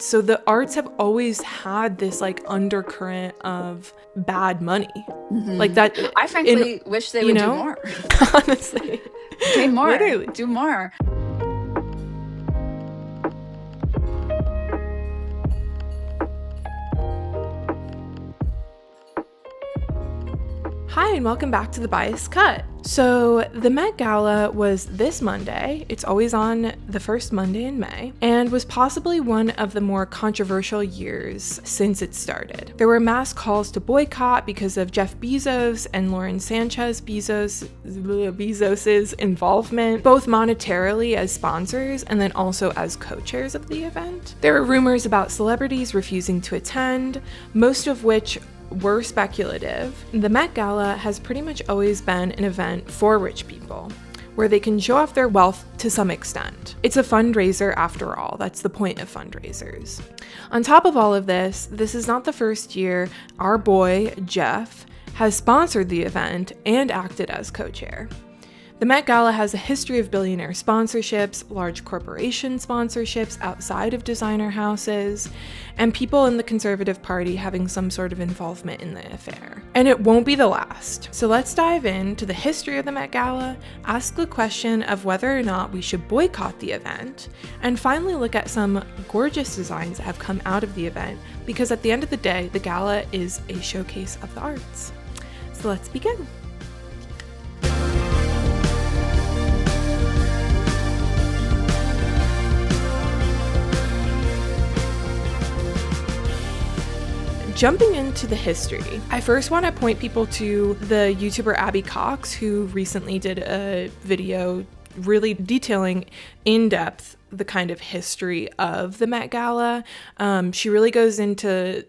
So the arts have always had this like undercurrent of bad money. Like that. I frankly wish they would do more. Honestly. Pay more. Literally. Do more. Hi, and welcome back to The Biased Cut. So the Met Gala was this Monday. It's always on the first Monday in May, and was possibly one of the more controversial years since it started. There were mass calls to boycott because of Jeff Bezos and Lauren Sanchez Bezos's involvement, both monetarily as sponsors and then also as co-chairs of the event. There were rumors about celebrities refusing to attend, most of which were speculative. The Met Gala has pretty much always been an event for rich people, where they can show off their wealth to some extent. It's a fundraiser after all. That's the point of fundraisers. On top of all of this is not the first year our boy, Jeff, has sponsored the event and acted as co-chair. The Met Gala has a history of billionaire sponsorships, large corporation sponsorships outside of designer houses, and people in the Conservative Party having some sort of involvement in the affair. And it won't be the last. So let's dive into the history of the Met Gala, ask the question of whether or not we should boycott the event, and finally look at some gorgeous designs that have come out of the event, because at the end of the day, the gala is a showcase of the arts. So let's begin. Jumping into the history, I first want to point people to the YouTuber Abby Cox, who recently did a video really detailing in depth the kind of history of the Met Gala. She really goes into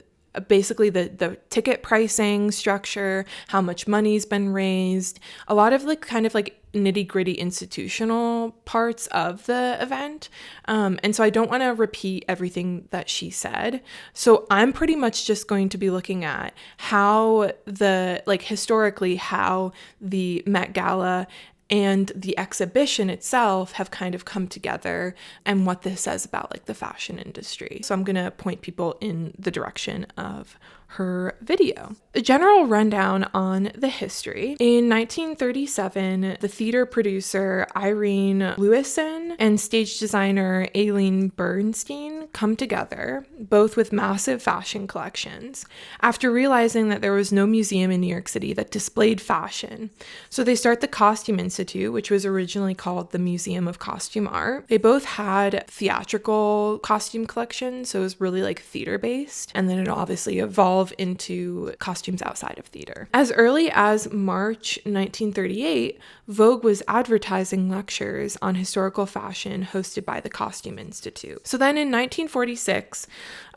basically the ticket pricing structure, how much money's been raised, a lot of like kind of like nitty-gritty institutional parts of the event. And so I don't want to repeat everything that she said. So I'm pretty much just going to be looking at how historically how the Met Gala and the exhibition itself have kind of come together and what this says about like the fashion industry. So I'm going to point people in the direction of her video. A general rundown on the history. In 1937, the theater producer Irene Lewison and stage designer Aileen Bernstein come together, both with massive fashion collections, after realizing that there was no museum in New York City that displayed fashion. So they start the Costume Institute, which was originally called the Museum of Costume Art. They both had theatrical costume collections, so it was really like theater-based, and then it obviously evolved into costumes outside of theater. As early as March 1938, Vogue was advertising lectures on historical fashion hosted by the Costume Institute. So then in 1946,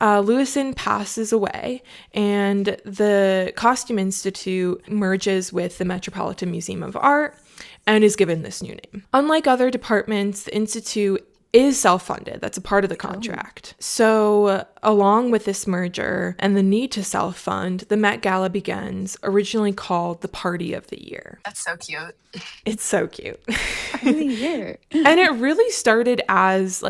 Lewison passes away and the Costume Institute merges with the Metropolitan Museum of Art and is given this new name. Unlike other departments, the Institute is self-funded. That's a part of the contract. So along with this merger and the need to self-fund, the Met Gala begins, originally called the Party of the Year. That's so cute. It's so cute. Year. And it really started as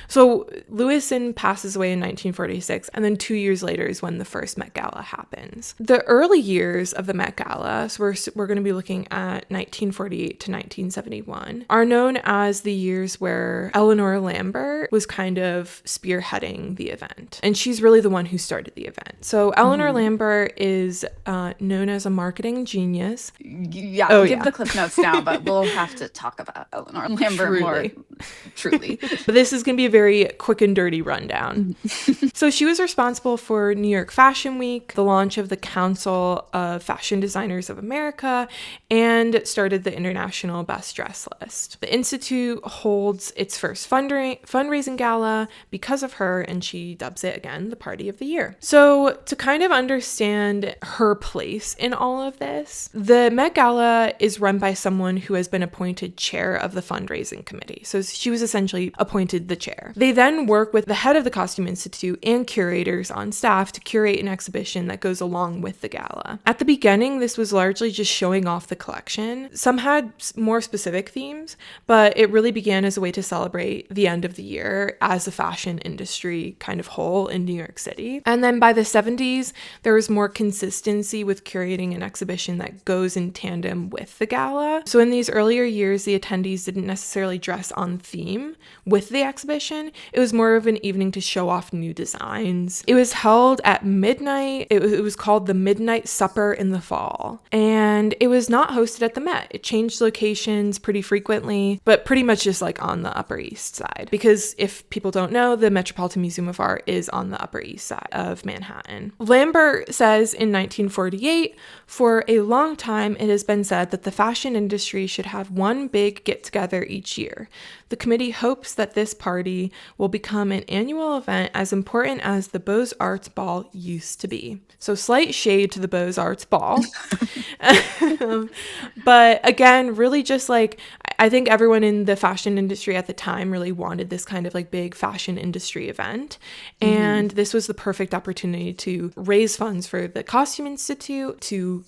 so Lewison passes away in 1946, and then 2 years later is when the first Met Gala happens. The early years of the Met Gala, so we're going to be looking at 1948 to 1971, are known as the years where Eleanor Lambert was kind of spearheading the event. And she's really the one who started the event. So Eleanor Lambert is known as a marketing genius. Yeah, give the cliff notes now, but we'll have to talk about Eleanor Lambert more truly. But this is going to be a very quick and dirty rundown. So she was responsible for New York Fashion Week, the launch of the Council of Fashion Designers of America, and started the International Best Dress List. The Institute holds its first fundraising gala because of her, and she dubs it again the Party of the Year. So to kind of understand her place in all of this, the Met Gala is run by someone who has been appointed chair of the fundraising committee. So she was essentially appointed the chair. They then work with the head of the Costume Institute and curators on staff to curate an exhibition that goes along with the gala. At the beginning, this was largely just showing off the collection. Some had more specific themes, but it really began as a way to celebrate the end of the year as a fashion industry kind of whole in New York City. And then by the 70s, there was more consistency with curating an exhibition that goes in tandem with the gala. So in these earlier years, the attendees didn't necessarily dress on theme with the exhibition. It was more of an evening to show off new designs. It was held at midnight. It was called the Midnight Supper in the fall. And it was not hosted at the Met. It changed locations pretty frequently, but pretty much just like on the Upper East Side. Because if people don't know, the Metropolitan Museum of Art is on the Upper East Side of Manhattan. Lambert says in 1948, for a long time it has been said that the fashion industry should have one big get-together each year. The committee hopes that this party will become an annual event as important as the Beaux-Arts Ball used to be. So slight shade to the Beaux-Arts Ball. But again, really just like, I think everyone in the fashion industry at the time really wanted this kind of like big fashion industry event. And this was the perfect opportunity to raise funds for the Costume Institute, to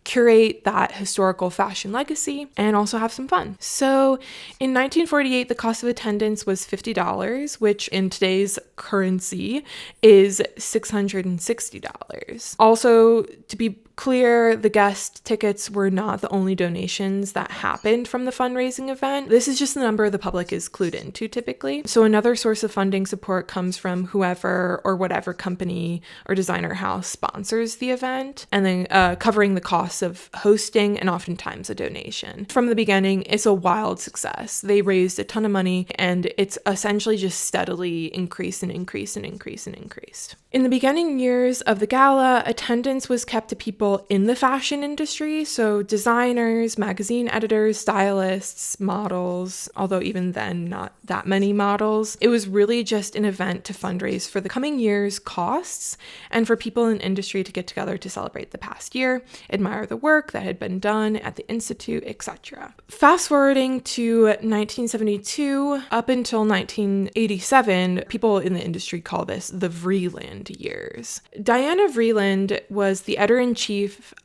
curate that historical fashion legacy and also have some fun. So in 1948, the cost of attendance was $50, which in today's currency is $660. Also, to be clear, the guest tickets were not the only donations that happened from the fundraising event. This is just the number the public is clued into typically. So another source of funding support comes from whoever or whatever company or designer house sponsors the event, and then covering the costs of hosting and oftentimes a donation. From the beginning, it's a wild success. They raised a ton of money, and it's essentially just steadily increased and increased and increased and increased. In the beginning years of the gala, attendance was kept to people in the fashion industry, so designers, magazine editors, stylists, models, although even then not that many models. It was really just an event to fundraise for the coming year's costs and for people in industry to get together to celebrate the past year, admire the work that had been done at the Institute, etc. Fast forwarding to 1972 up until 1987, people in the industry call this the Vreeland years. Diana Vreeland was the editor-in-chief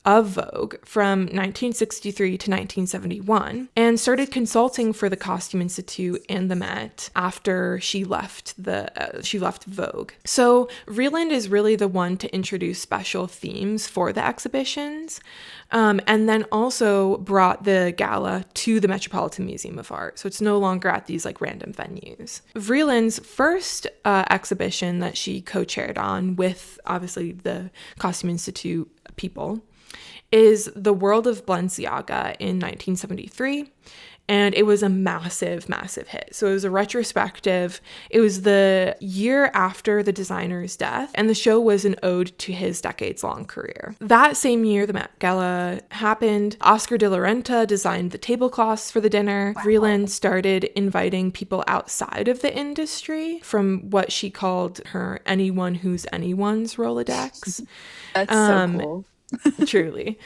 of Vogue from 1963 to 1971 and started consulting for the Costume Institute and the Met after she left Vogue. So Vreeland is really the one to introduce special themes for the exhibitions, and then also brought the gala to the Metropolitan Museum of Art. So it's no longer at these like random venues. Vreeland's first exhibition that she co-chaired on with obviously the Costume Institute people is The World of Balenciaga in 1973. And it was a massive, massive hit. So it was a retrospective. It was the year after the designer's death, and the show was an ode to his decades-long career. That same year, the Met Gala happened. Oscar de la Renta designed the tablecloths for the dinner. Wow. Vreeland started inviting people outside of the industry from what she called her anyone who's anyone's Rolodex. That's so cool. Truly.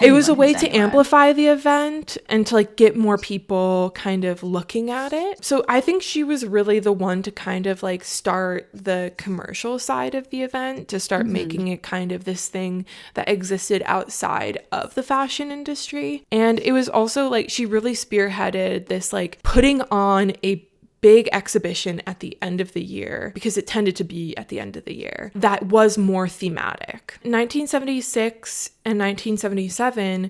It was a way to amplify the event and to like get more people kind of looking at it. So I think she was really the one to kind of like start the commercial side of the event, to start making it kind of this thing that existed outside of the fashion industry. And it was also like she really spearheaded this like putting on a big exhibition at the end of the year, because it tended to be at the end of the year, that was more thematic. 1976 and 1977,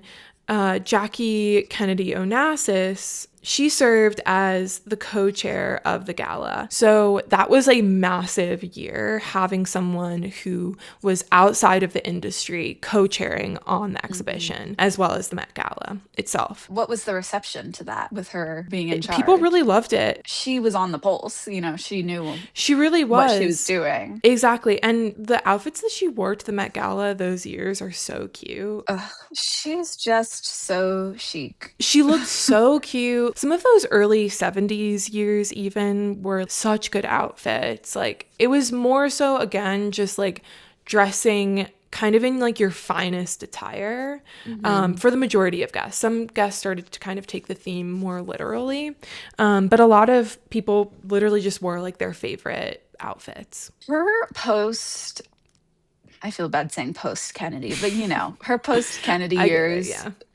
Jackie Kennedy Onassis, she served as the co-chair of the gala. So that was a massive year, having someone who was outside of the industry co-chairing on the exhibition, as well as the Met Gala itself. What was the reception to that with her being in charge? People really loved it. She was on the pulse, she knew she really was what she was doing. Exactly. And the outfits that she wore to the Met Gala those years are so cute. She's just so chic. She looked so cute. Some of those early 70s years even were such good outfits. Like, it was more so, again, just like dressing kind of in like your finest attire for the majority of guests. Some guests started to kind of take the theme more literally, but a lot of people literally just wore like their favorite outfits. Her post, I feel bad saying post Kennedy, but her post Kennedy years,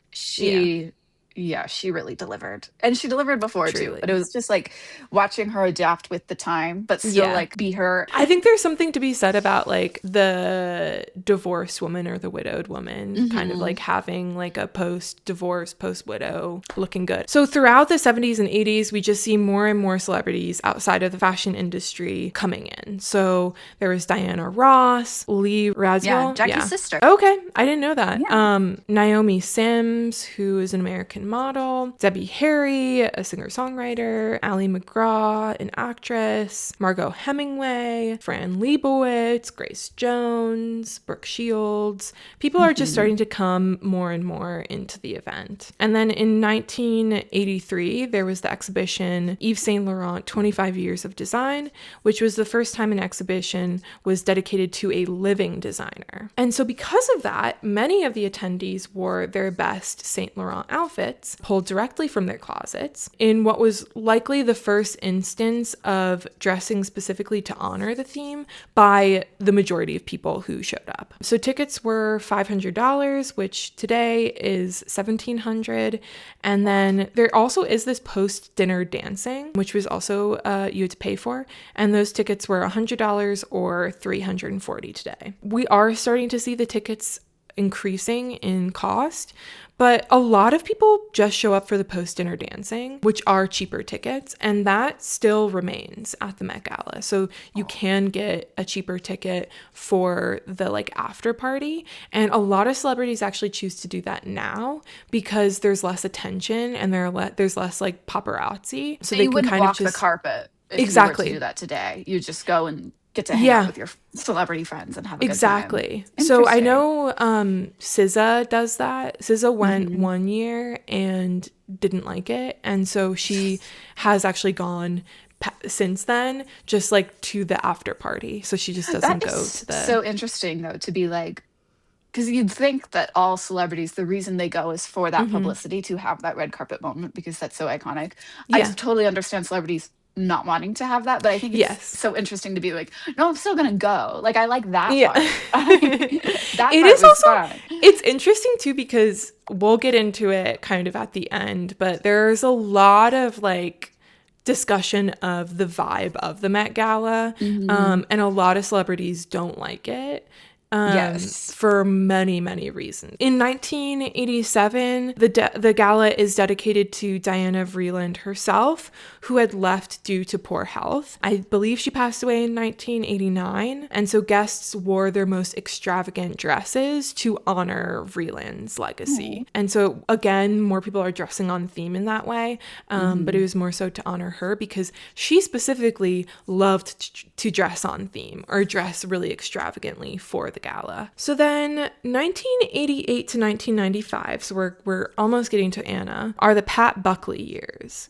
she Yeah, she really delivered. And she delivered before too, Truly. but it was just like watching her adapt with the time, but still Yeah. like be her. I think there's something to be said about like the divorced woman or the widowed woman kind of like having like a post-divorce, post-widow looking good. So throughout the 70s and 80s, we just see more and more celebrities outside of the fashion industry coming in. So there was Diana Ross, Lee Radziwill. Yeah, Jackie's sister. Okay, I didn't know that. Yeah. Naomi Sims, who is an American model, Debbie Harry, a singer-songwriter, Ali McGraw, an actress, Margot Hemingway, Fran Lebowitz, Grace Jones, Brooke Shields. People are just starting to come more and more into the event. And then in 1983, there was the exhibition Yves Saint Laurent 25 Years of Design, which was the first time an exhibition was dedicated to a living designer. And so because of that, many of the attendees wore their best Saint Laurent outfits, pulled directly from their closets, in what was likely the first instance of dressing specifically to honor the theme by the majority of people who showed up. So tickets were $500, which today is $1,700. And then there also is this post-dinner dancing, which was also you had to pay for. And those tickets were $100 or $340 today. We are starting to see the tickets increasing in cost, but a lot of people just show up for the post-dinner dancing, which are cheaper tickets, and that still remains at the Met Gala. So you can get a cheaper ticket for the like after party, and a lot of celebrities actually choose to do that now because there's less attention and there's less like paparazzi, so you they can wouldn't kind walk of just the carpet if exactly you were to do that today. You just go and get to hang out with your celebrity friends and have a good time. Exactly. So I know SZA does that. SZA went one year and didn't like it. And so she has actually gone since then, just like to the after party. So she just doesn't go to the... So interesting though, to be like, because you'd think that all celebrities, the reason they go is for that publicity, to have that red carpet moment, because that's so iconic. I totally understand celebrities not wanting to have that, but I think it's so interesting to be like, no, I'm still gonna go. Like, I like that part. That it part is was also fun. It's interesting too, because we'll get into it kind of at the end, but there's a lot of like discussion of the vibe of the Met Gala, and a lot of celebrities don't like it. For many, many reasons. In 1987, the gala is dedicated to Diana Vreeland herself, who had left due to poor health. I believe she passed away in 1989, and so guests wore their most extravagant dresses to honor Vreeland's legacy. And so again, more people are dressing on theme in that way, but it was more so to honor her because she specifically loved to dress on theme or dress really extravagantly for the gala. So then 1988 to 1995, so we're almost getting to Anna, are the Pat Buckley years.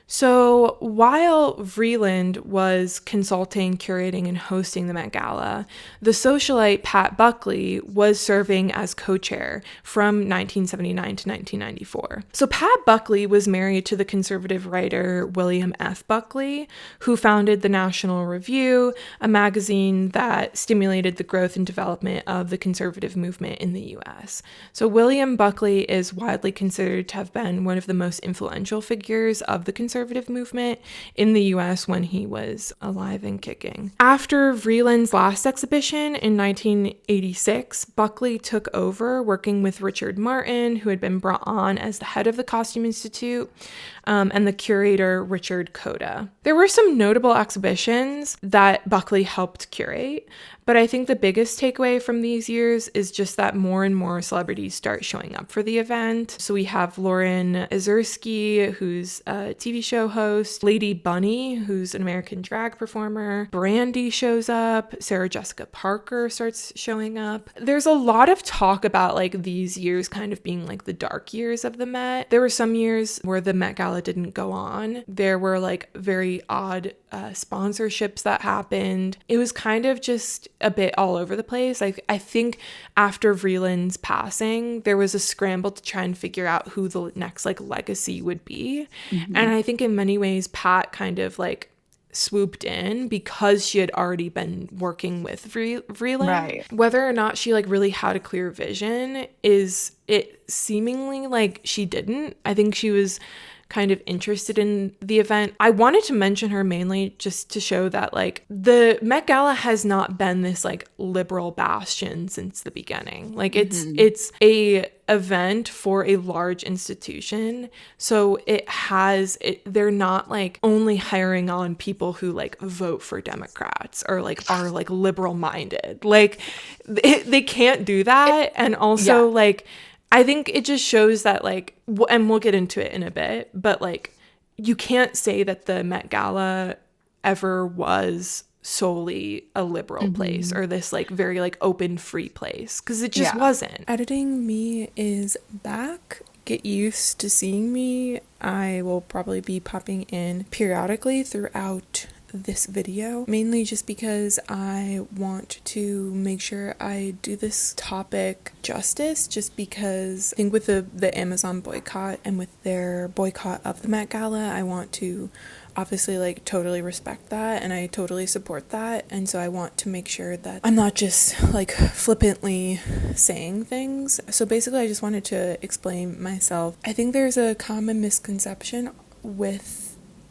So while Vreeland was consulting, curating, and hosting the Met Gala, the socialite Pat Buckley was serving as co-chair from 1979 to 1994. So Pat Buckley was married to the conservative writer William F. Buckley, who founded the National Review, a magazine that stimulated the growth and development of the conservative movement in the U.S. So William Buckley is widely considered to have been one of the most influential figures of the conservative movement in the US when he was alive and kicking. After Vreeland's last exhibition in 1986, Buckley took over working with Richard Martin, who had been brought on as the head of the Costume Institute, and the curator Richard Coda. There were some notable exhibitions that Buckley helped curate, but I think the biggest takeaway from these years is just that more and more celebrities start showing up for the event. So we have Lauren Azursky, who's a TV show host, Lady Bunny, who's an American drag performer, Brandy shows up, Sarah Jessica Parker starts showing up. There's a lot of talk about like these years kind of being like the dark years of the Met. There were some years where the Met Gala didn't go on. There were like very odd sponsorships that happened. It was kind of just a bit all over the place. I think after Vreeland's passing, there was a scramble to try and figure out who the next like legacy would be. And I think in many ways, Pat kind of like swooped in because she had already been working with Vreeland. Right. Whether or not she like really had a clear vision is it seemingly like she didn't. I think she was kind of interested in the event. I wanted to mention her mainly just to show that like the Met Gala has not been this like liberal bastion since the beginning. Like it's a event for a large institution, so they're not like only hiring on people who like vote for Democrats or like are like liberal minded. Like they can't do that. And also like I think it just shows that like, and we'll get into it in a bit, but like you can't say that the Met Gala ever was solely a liberal place or this like very like open free place, because it just wasn't. Editing me is back. Get used to seeing me. I will probably be popping in periodically throughout this video, mainly just because I want to make sure I do this topic justice, just because I think with the Amazon boycott and with their boycott of the Met Gala, I want to obviously like totally respect that and I totally support that, and so I want to make sure that I'm not just like flippantly saying things. So basically I just wanted to explain myself. I think there's a common misconception with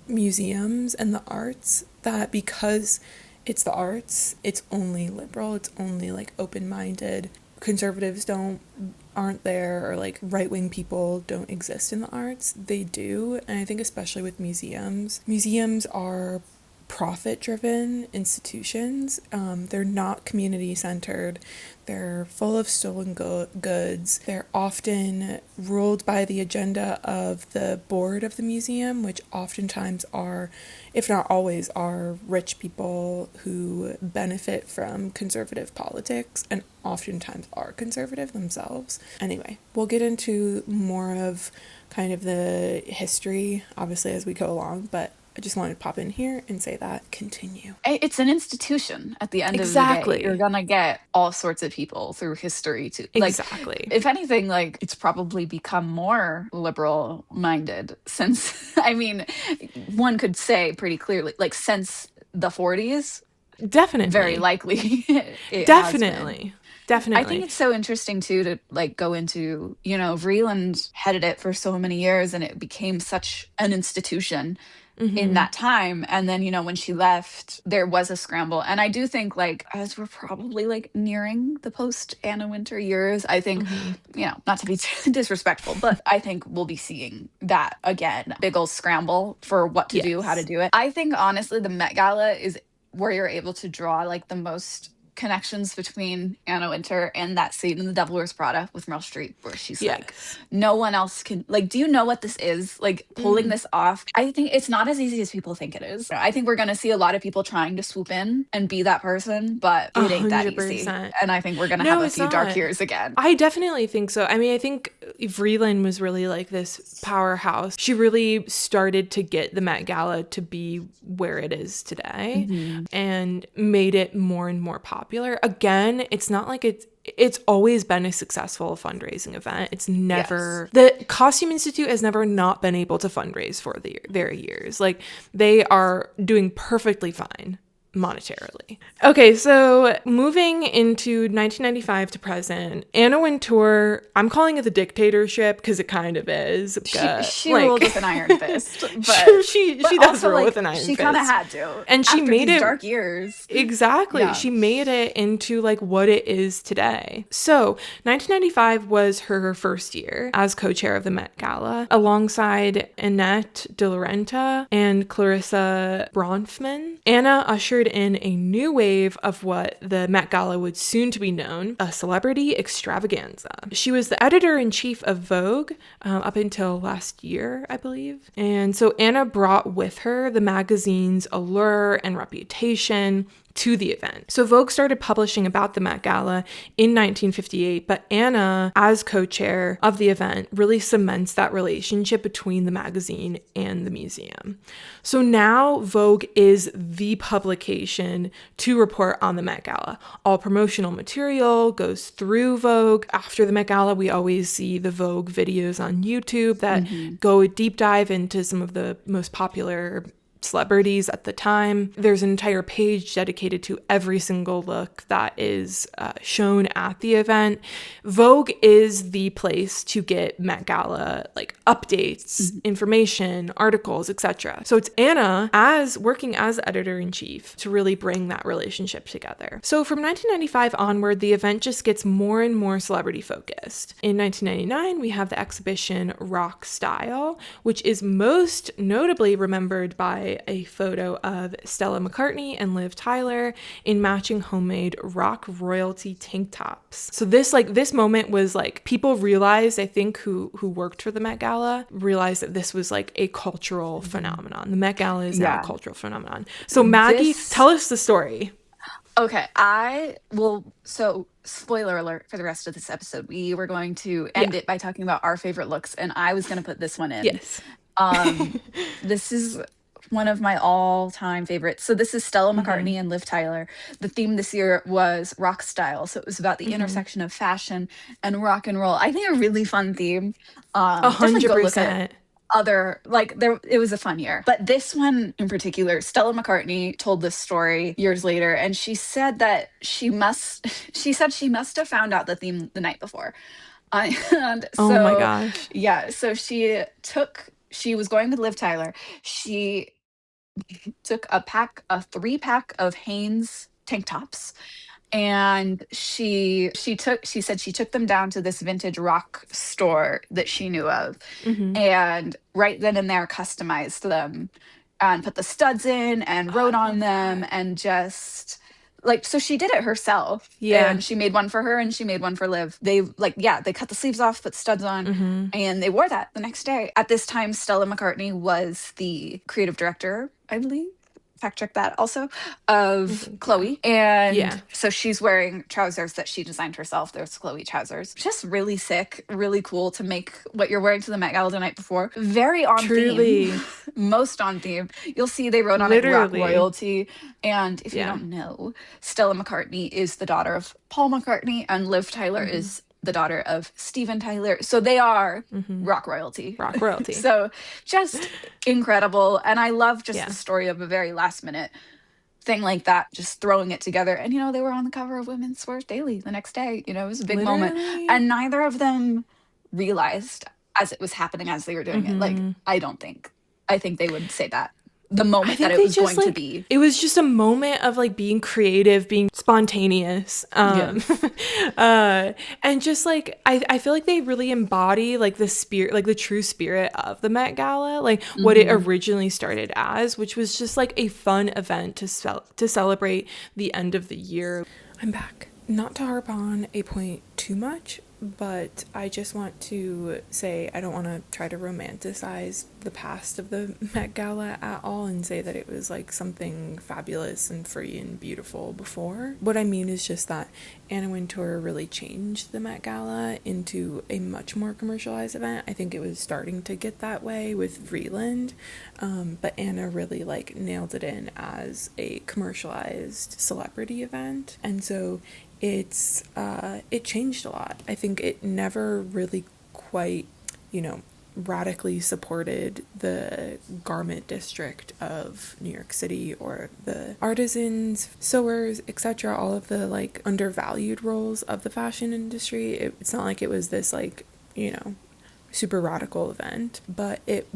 museums and the arts that because it's the arts, it's only liberal, it's only like open-minded. Conservatives aren't there, or like right-wing people don't exist in the arts. They do, and I think especially with museums are profit-driven institutions. They're not community-centered. They're full of stolen goods. They're often ruled by the agenda of the board of the museum, which oftentimes are, if not always, are rich people who benefit from conservative politics and oftentimes are conservative themselves. Anyway, we'll get into more of kind of the history, obviously, as we go along, but I just wanted to pop in here and say that. Continue. It's an institution at the end of the day. You're gonna get all sorts of people through history too. Like, exactly. If anything, like it's probably become more liberal minded since, I mean, one could say pretty clearly, like since the 40s. Definitely. Very likely. Definitely. Definitely. I think it's so interesting too to like go into, Vreeland headed it for so many years and it became such an institution in that time. And then, when she left, there was a scramble. And I do think like as we're probably like nearing the post Anna Wintour years, I think, not to be disrespectful, but I think we'll be seeing that again. Big old scramble for what to do, how to do it. I think honestly, the Met Gala is where you're able to draw like the most connections between Anna Wintour and that scene in The Devil Wears Prada with Meryl Streep where she's like, no one else can, like, do you know what this is? Like, pulling this off. I think it's not as easy as people think it is. I think we're going to see a lot of people trying to swoop in and be that person, but it ain't that easy. And I think we're going to have a few dark years again. I definitely think so. I mean, I think Vreeland was really like this powerhouse. She really started to get the Met Gala to be where it is today and made it more and more popular. Again, it's not like it's always been a successful fundraising event. It's never, the Costume Institute has never not been able to fundraise for their years. Like, they are doing perfectly fine monetarily. Okay, so moving into 1995 to present, Anna Wintour, I'm calling it the dictatorship because it kind of is. She ruled with an iron fist. But she does rule with an iron fist. She kind of had to. And she made it dark years. Exactly. Yeah. She made it into like what it is today. So 1995 was her first year as co-chair of the Met Gala, alongside Annette de Laurenta and Clarissa Bronfman. Anna ushered in a new wave of what the Met Gala would soon to be known, a celebrity extravaganza. She was the editor-in-chief of Vogue up until last year, I believe. And so Anna brought with her the magazine's allure and reputation to the event. So Vogue started publishing about the Met Gala in 1958, but Anna, as co-chair of the event, really cements that relationship between the magazine and the museum. So now Vogue is the publication to report on the Met Gala. All promotional material goes through Vogue. After the Met Gala, we always see the Vogue videos on YouTube that go a deep dive into some of the most popular celebrities at the time. There's an entire page dedicated to every single look that is shown at the event. Vogue is the place to get Met Gala like updates, information, articles, etc. So it's Anna as working as editor-in-chief to really bring that relationship together. So from 1995 onward, the event just gets more and more celebrity focused. In 1999, we have the exhibition Rock Style, which is most notably remembered by a photo of Stella McCartney and Liv Tyler in matching homemade rock royalty tank tops. So this moment was like, people realized, I think, who worked for the Met Gala, realized that this was like a cultural phenomenon. The Met Gala is now a cultural phenomenon. So Maggie, tell us the story. Okay, so spoiler alert for the rest of this episode. We were going to end it by talking about our favorite looks, and I was going to put this one in. Yes. This is one of my all-time favorites. So this is Stella McCartney and Liv Tyler. The theme this year was rock style. So it was about the intersection of fashion and rock and roll. I think a really fun theme. 100%. It was a fun year. But this one in particular, Stella McCartney told this story years later, and she said that she must have found out the theme the night before. And so, oh my gosh. Yeah, so she was going with Liv Tyler. She took a 3-pack of Hanes tank tops, and she said she took them down to this vintage rock store that she knew of, and right then and there customized them and put the studs in and wrote on them and just so she did it herself. Yeah. And she made one for her and she made one for Liv. They cut the sleeves off, put studs on, and they wore that the next day. At this time, Stella McCartney was the creative director, I believe. Fact check that also, of Chloe. And so she's wearing trousers that she designed herself. There's Chloe trousers. Just really sick, really cool to make what you're wearing to the Met Gala the night before. Very on theme. Most on theme. You'll see they wrote on it rock royalty. And if you don't know, Stella McCartney is the daughter of Paul McCartney, and Liv Tyler is the daughter of Steven Tyler. So they are rock royalty. Rock royalty. So just incredible. And I love just the story of a very last minute thing like that, just throwing it together. And, they were on the cover of Women's Wear Daily the next day. It was a big moment. And neither of them realized as it was happening, as they were doing it. I think they would say that. The moment that it was going to be. It was just a moment of being creative, being spontaneous. And just I feel like they really embody the spirit, the true spirit of the Met Gala, what it originally started as, which was just a fun event to celebrate the end of the year. I'm back. Not to harp on a point too much, but I just want to say I don't want to try to romanticize the past of the Met Gala at all and say that it was something fabulous and free and beautiful before. What I mean is just that Anna Wintour really changed the Met Gala into a much more commercialized event. I think it was starting to get that way with Vreeland, but Anna really nailed it in as a commercialized celebrity event, and so it changed a lot. I think it never really quite, radically supported the garment district of New York City or the artisans, sewers, etc., all of the undervalued roles of the fashion industry. It's not like it was this super radical event, but it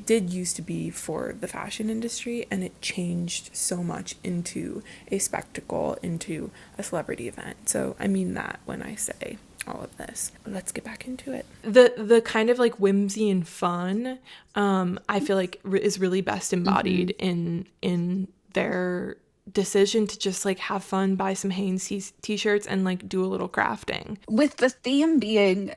did used to be for the fashion industry, and it changed so much into a spectacle, into a celebrity event. So I mean that when I say all of this. Let's get back into it. The kind of whimsy and fun, I feel is really best embodied in their decision to just have fun, buy some Hanes t-shirts and do a little crafting. With the theme being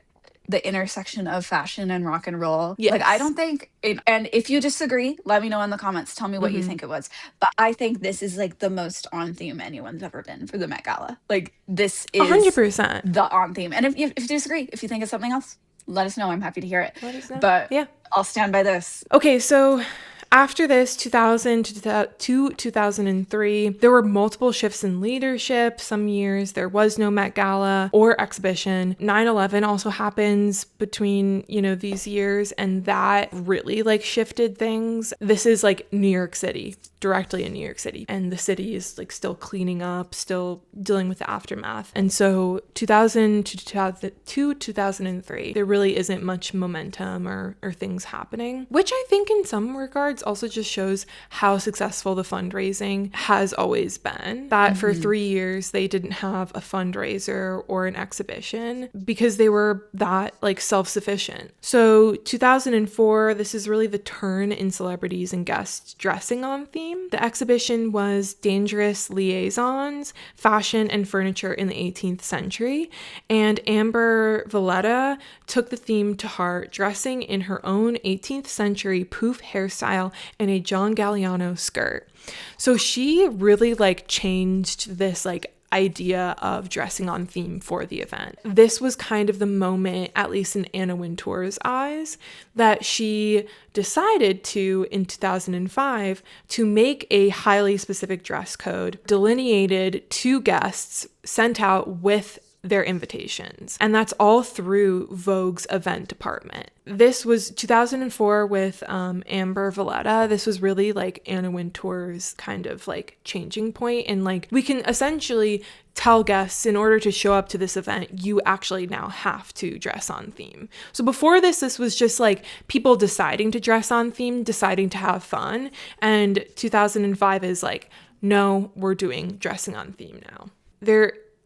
the intersection of fashion and rock and roll. Yes. I don't think, and if you disagree, let me know in the comments. Tell me what you think it was. But I think this is the most on theme anyone's ever been for the Met Gala. This is 100% the on theme. And if you disagree, if you think it's something else, let us know. I'm happy to hear it. Let us know. But I'll stand by this. Okay, so After this, 2000 to 2003, there were multiple shifts in leadership. Some years there was no Met Gala or exhibition. 9/11 also happens between, these years, and that really like shifted things. This is like New York City, directly in New York City, and the city is like still cleaning up, still dealing with the aftermath. And so 2000 to 2003, there really isn't much momentum or things happening, which I think in some regards also just shows how successful the fundraising has always been. That for 3 years they didn't have a fundraiser or an exhibition because they were that like self-sufficient. So 2004, this is really the turn in celebrities and guests dressing on theme. The exhibition was Dangerous Liaisons, Fashion and Furniture in the 18th Century, and Amber Valletta took the theme to heart, dressing in her own 18th century poof hairstyle and a John Galliano skirt. So she really like changed this like idea of dressing on theme for the event. This was kind of the moment, at least in Anna Wintour's eyes, that she decided to, in 2005, to make a highly specific dress code delineated to guests sent out with their invitations. And that's all through Vogue's event department. This was 2004 with Amber Valletta. This was really like Anna Wintour's kind of like changing point. And like we can essentially tell guests, in order to show up to this event, you actually now have to dress on theme. So before this was just like people deciding to dress on theme, deciding to have fun. And 2005 is like, no, we're doing dressing on theme now.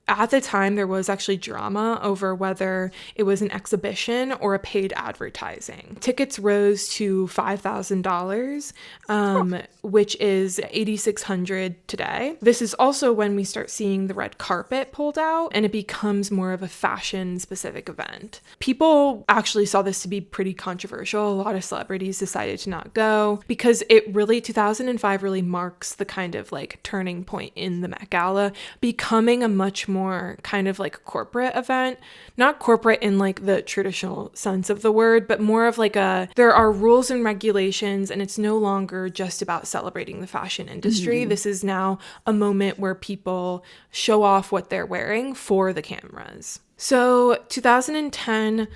At the time, there was actually drama over whether it was an exhibition or a paid advertising. Tickets rose to $5,000, which is $8,600 today. This is also when we start seeing the red carpet pulled out and it becomes more of a fashion-specific event. People actually saw this to be pretty controversial. A lot of celebrities decided to not go because 2005 really marks the kind of like turning point in the Met Gala, becoming a much more kind of like corporate event, not corporate in like the traditional sense of the word, but more of like there are rules and regulations, and it's no longer just about celebrating the fashion industry. This is now a moment where people show off what they're wearing for the cameras. So 2010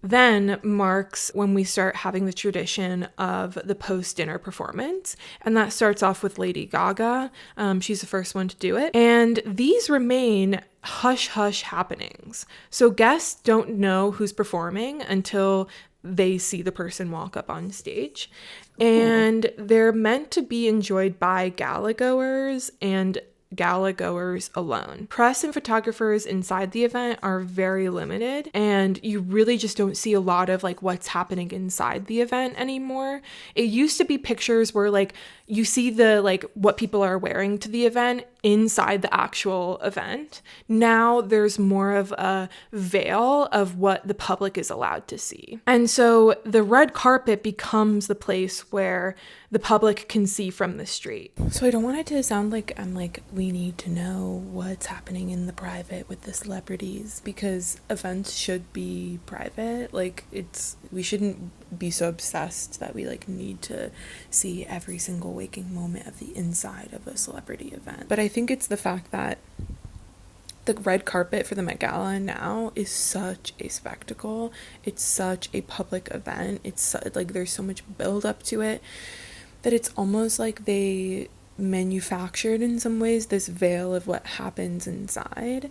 then marks when we start having the tradition of the post-dinner performance. And that starts off with Lady Gaga. She's the first one to do it. And these remain hush-hush happenings. So guests don't know who's performing until they see the person walk up on stage. And they're meant to be enjoyed by gala goers and gala goers alone. Press and photographers inside the event are very limited, and you really just don't see a lot of like what's happening inside the event anymore. It used to be pictures where like you see the like what people are wearing to the event inside the actual event. Now there's more of a veil of what the public is allowed to see. And so the red carpet becomes the place where the public can see from the street. So I don't want it to sound like I'm like, we need to know what's happening in the private with the celebrities, because events should be private. Like we shouldn't be so obsessed that we like need to see every single waking moment of the inside of a celebrity event. But I think it's the fact that the red carpet for the Met Gala now is such a spectacle. It's such a public event. It's like there's so much build up to it that it's almost like they manufactured in some ways this veil of what happens inside,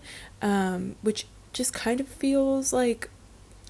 which just kind of feels like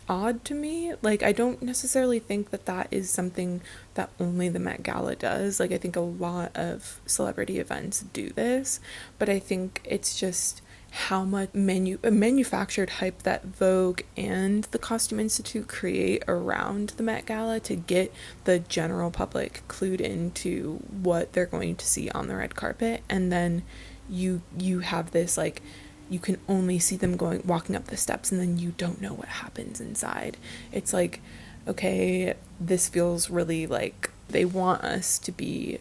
odd to me. Like I don't necessarily think that is something that only the Met Gala does. Like I think a lot of celebrity events do this, but I think it's just how much manufactured hype that Vogue and the Costume Institute create around the Met Gala to get the general public clued into what they're going to see on the red carpet. And then you have this like, you can only see them walking up the steps, and then you don't know what happens inside. It's like, okay, this feels really like they want us to be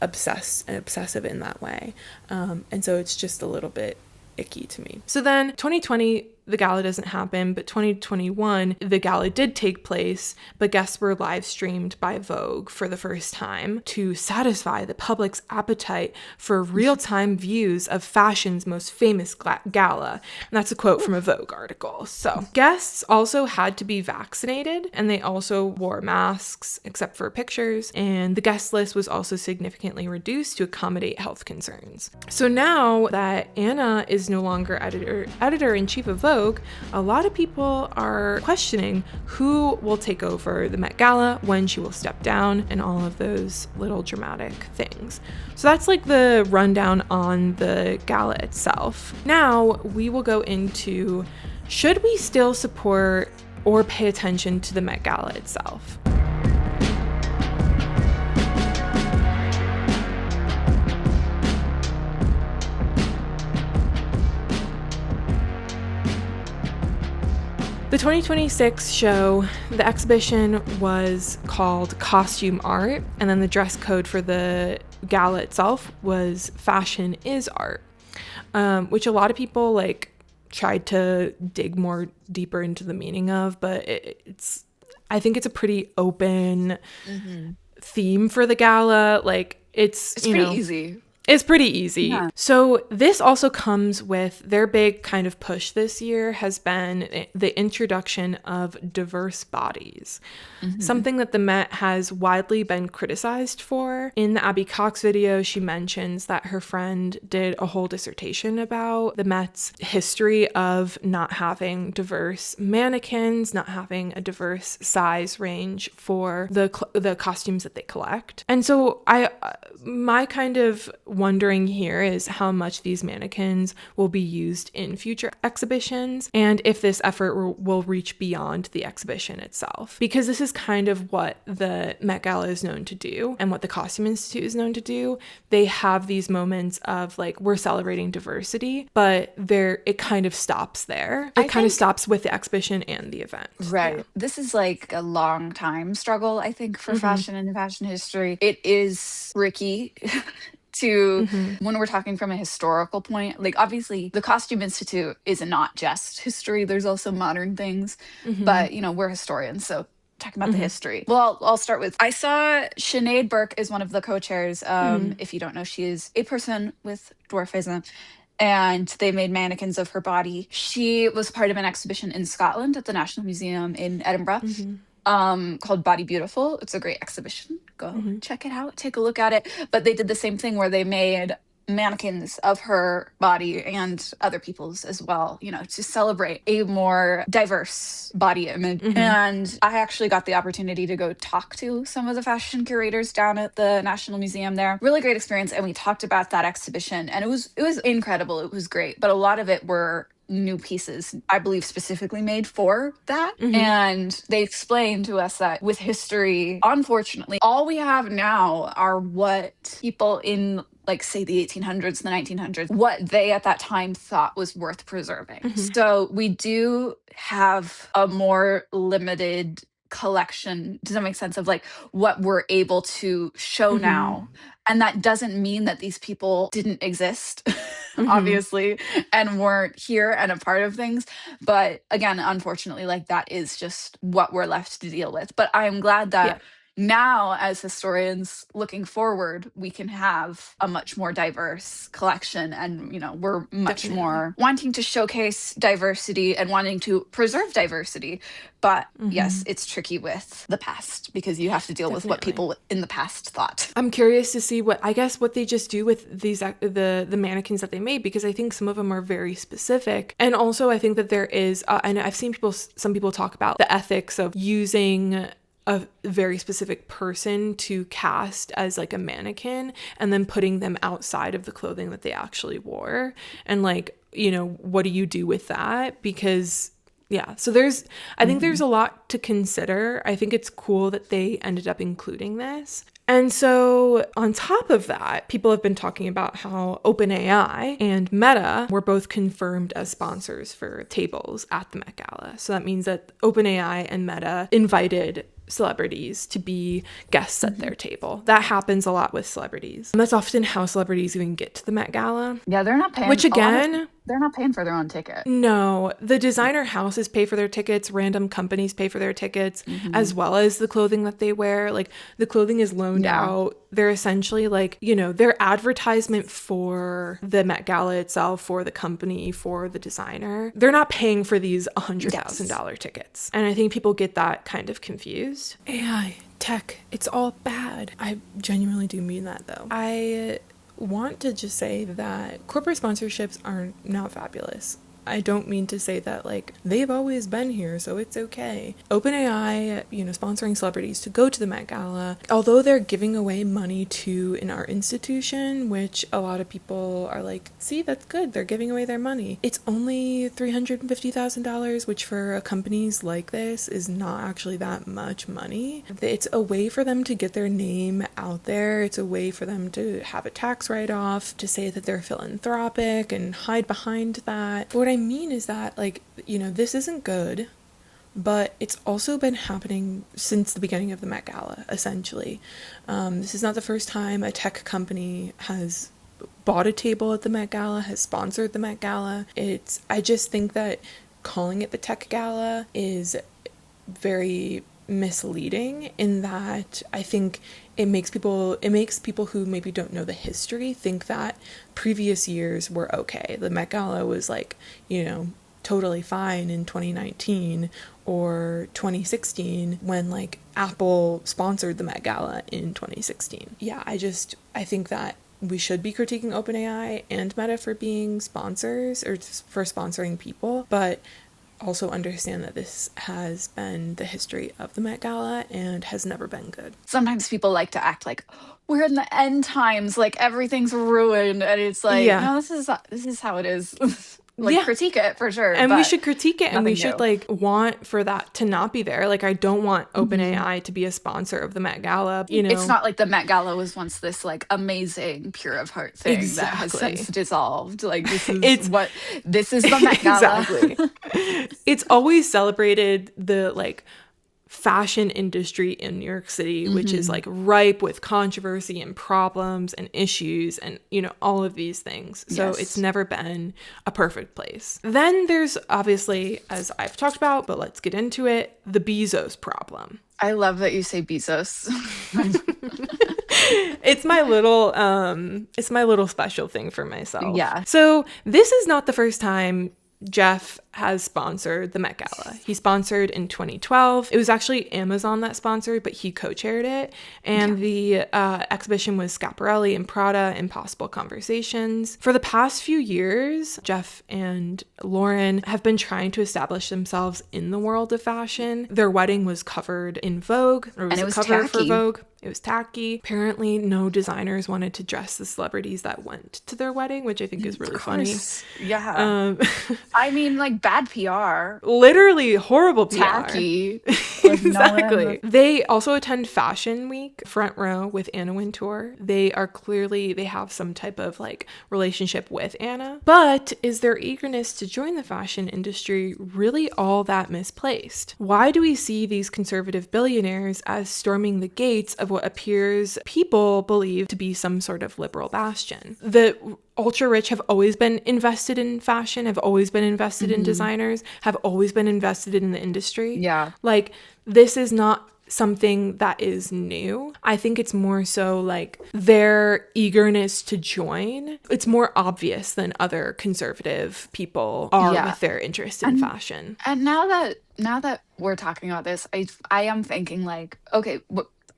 obsessed and obsessive in that way. And so it's just a little bit icky to me. So then 2020, the gala doesn't happen, but 2021, the gala did take place, but guests were live streamed by Vogue for the first time to satisfy the public's appetite for real-time views of fashion's most famous gala. And that's a quote from a Vogue article. So guests also had to be vaccinated, and they also wore masks except for pictures, and the guest list was also significantly reduced to accommodate health concerns. So now that Anna is no longer editor-in-chief of Vogue, a lot of people are questioning who will take over the Met Gala, when she will step down, and all of those little dramatic things. So that's like the rundown on the gala itself. Now we will go into, should we still support or pay attention to the Met Gala itself? The 2026 show, the exhibition was called Costume Art, and then the dress code for the gala itself was Fashion is Art, which a lot of people like tried to dig more deeper into the meaning of, but I think it's a pretty open theme for the gala. Like it's pretty easy. It's pretty easy. Yeah. So this also comes with their big kind of push this year has been the introduction of diverse bodies, something that the Met has widely been criticized for. In the Abby Cox video, she mentions that her friend did a whole dissertation about the Met's history of not having diverse mannequins, not having a diverse size range for the costumes that they collect. And so my kind of wondering here is how much these mannequins will be used in future exhibitions, and if this effort will reach beyond the exhibition itself. Because this is kind of what the Met Gala is known to do, and what the Costume Institute is known to do. They have these moments of like, we're celebrating diversity, but it kind of stops there. It kind of stops with the exhibition and the event. Right. Yeah. This is like a long time struggle, I think, for fashion and fashion history. It is tricky to when we're talking from a historical point. Like, obviously the Costume Institute is not just history, there's also modern things, but we're historians, so talking about the history. Well, I'll start with, I saw Sinead Burke is one of the co-chairs. If you don't know, she is a person with dwarfism, and they made mannequins of her body. She was part of an exhibition in Scotland at the National Museum in Edinburgh, called Body Beautiful. It's a great exhibition. Go check it out, take a look at it. But they did the same thing where they made mannequins of her body and other people's as well, to celebrate a more diverse body image. And I actually got the opportunity to go talk to some of the fashion curators down at the National Museum there. Really great experience. And we talked about that exhibition, and it was incredible. It was great. But a lot of it were new pieces, I believe, specifically made for that. And they explained to us that with history, unfortunately, all we have now are what people in, like, say the 1800s, the 1900s, what they at that time thought was worth preserving. So we do have a more limited collection, does that make sense, of like what we're able to show now. And that doesn't mean that these people didn't exist, obviously, and weren't here and a part of things. But again, unfortunately, like, that is just what we're left to deal with. But I'm glad that now, as historians looking forward, we can have a much more diverse collection, and we're much more wanting to showcase diversity and wanting to preserve diversity. But yes, it's tricky with the past, because you have to deal with what people in the past thought. I'm curious to see what they just do with these the mannequins that they made, because I think some of them are very specific. And also I think that there is and I've seen some people talk about the ethics of using a very specific person to cast as like a mannequin and then putting them outside of the clothing that they actually wore. And like, what do you do with that? Because so I think there's a lot to consider. I think it's cool that they ended up including this. And so on top of that, people have been talking about how OpenAI and Meta were both confirmed as sponsors for tables at the Met Gala. So that means that OpenAI and Meta invited celebrities to be guests at their table. That happens a lot with celebrities. And that's often how celebrities even get to the Met Gala. Yeah, they're not paying. Which again, They're not paying for their own ticket. No, the designer houses pay for their tickets, random companies pay for their tickets, as well as the clothing that they wear. Like, the clothing is loaned out. They're essentially like, you know, their advertisement for the Met Gala itself, for the company, for the designer. They're not paying for these $100,000 tickets. And I think people get that kind of confused. AI, tech, it's all bad. I genuinely do mean that, though. I want to just say that corporate sponsorships are not fabulous. I don't mean to say that, like, they've always been here, so it's okay. OpenAI, you know, sponsoring celebrities to go to the Met Gala, although they're giving away money to an art institution, which a lot of people are like, see, that's good, they're giving away their money. It's only $350,000, which for companies like this is not actually that much money. It's a way for them to get their name out there. It's a way for them to have a tax write-off, to say that they're philanthropic and hide behind that. But what I mean is that, like, you know, this isn't good, but it's also been happening since the beginning of the Met Gala, essentially. This is not the first time a tech company has bought a table at the Met Gala, has sponsored the Met Gala. I just think that calling it the Tech Gala is very misleading, in that I think it makes people who maybe don't know the history think that previous years were okay. The Met Gala was, like, you know, totally fine in 2019 or 2016, when, like, Apple sponsored the Met Gala in 2016. Yeah, I think that we should be critiquing OpenAI and Meta for being sponsors, or for sponsoring people, but also understand that this has been the history of the Met Gala and has never been good. Sometimes people like to act like we're in the end times, like everything's ruined, and it's like, no, this is how it is. Like, critique it for sure. And we should critique it, and we should, like, want for that to not be there. Like, I don't want OpenAI to be a sponsor of the Met Gala. You know, it's not like the Met Gala was once this, like, amazing, pure of heart thing that has since dissolved. Like, this is this is the Met Gala. Exactly. It's always celebrated the, like, fashion industry in New York City, which is, like, ripe with controversy and problems and issues and, you know, all of these things. So it's never been a perfect place. Then there's, obviously, as I've talked about, but let's get into it, the Bezos problem. I love that you say Bezos. It's my little special thing for myself. Yeah. So this is not the first time Jeff has sponsored the Met Gala. He sponsored in 2012. It was actually Amazon that sponsored, but he co-chaired it. And the exhibition was Schiaparelli and Prada, Impossible Conversations. For the past few years, Jeff and Lauren have been trying to establish themselves in the world of fashion. Their wedding was covered in Vogue, or it was a cover for Vogue. It was tacky. Apparently, no designers wanted to dress the celebrities that went to their wedding, which I think is really funny. Yeah. I mean, like, bad PR. Literally horrible PR. Tacky. Exactly. They also attend Fashion Week, front row with Anna Wintour. They have some type of, like, relationship with Anna. But is their eagerness to join the fashion industry really all that misplaced? Why do we see these conservative billionaires as storming the gates of what appears people believe to be some sort of liberal bastion? The ultra rich have always been invested in fashion, have always been invested in designers, have always been invested in the industry. Yeah. Like, this is not something that is new. I think it's more so, like, their eagerness to join. It's more obvious than other conservative people are with their interest in fashion. And now that we're talking about this, I am thinking, like, okay,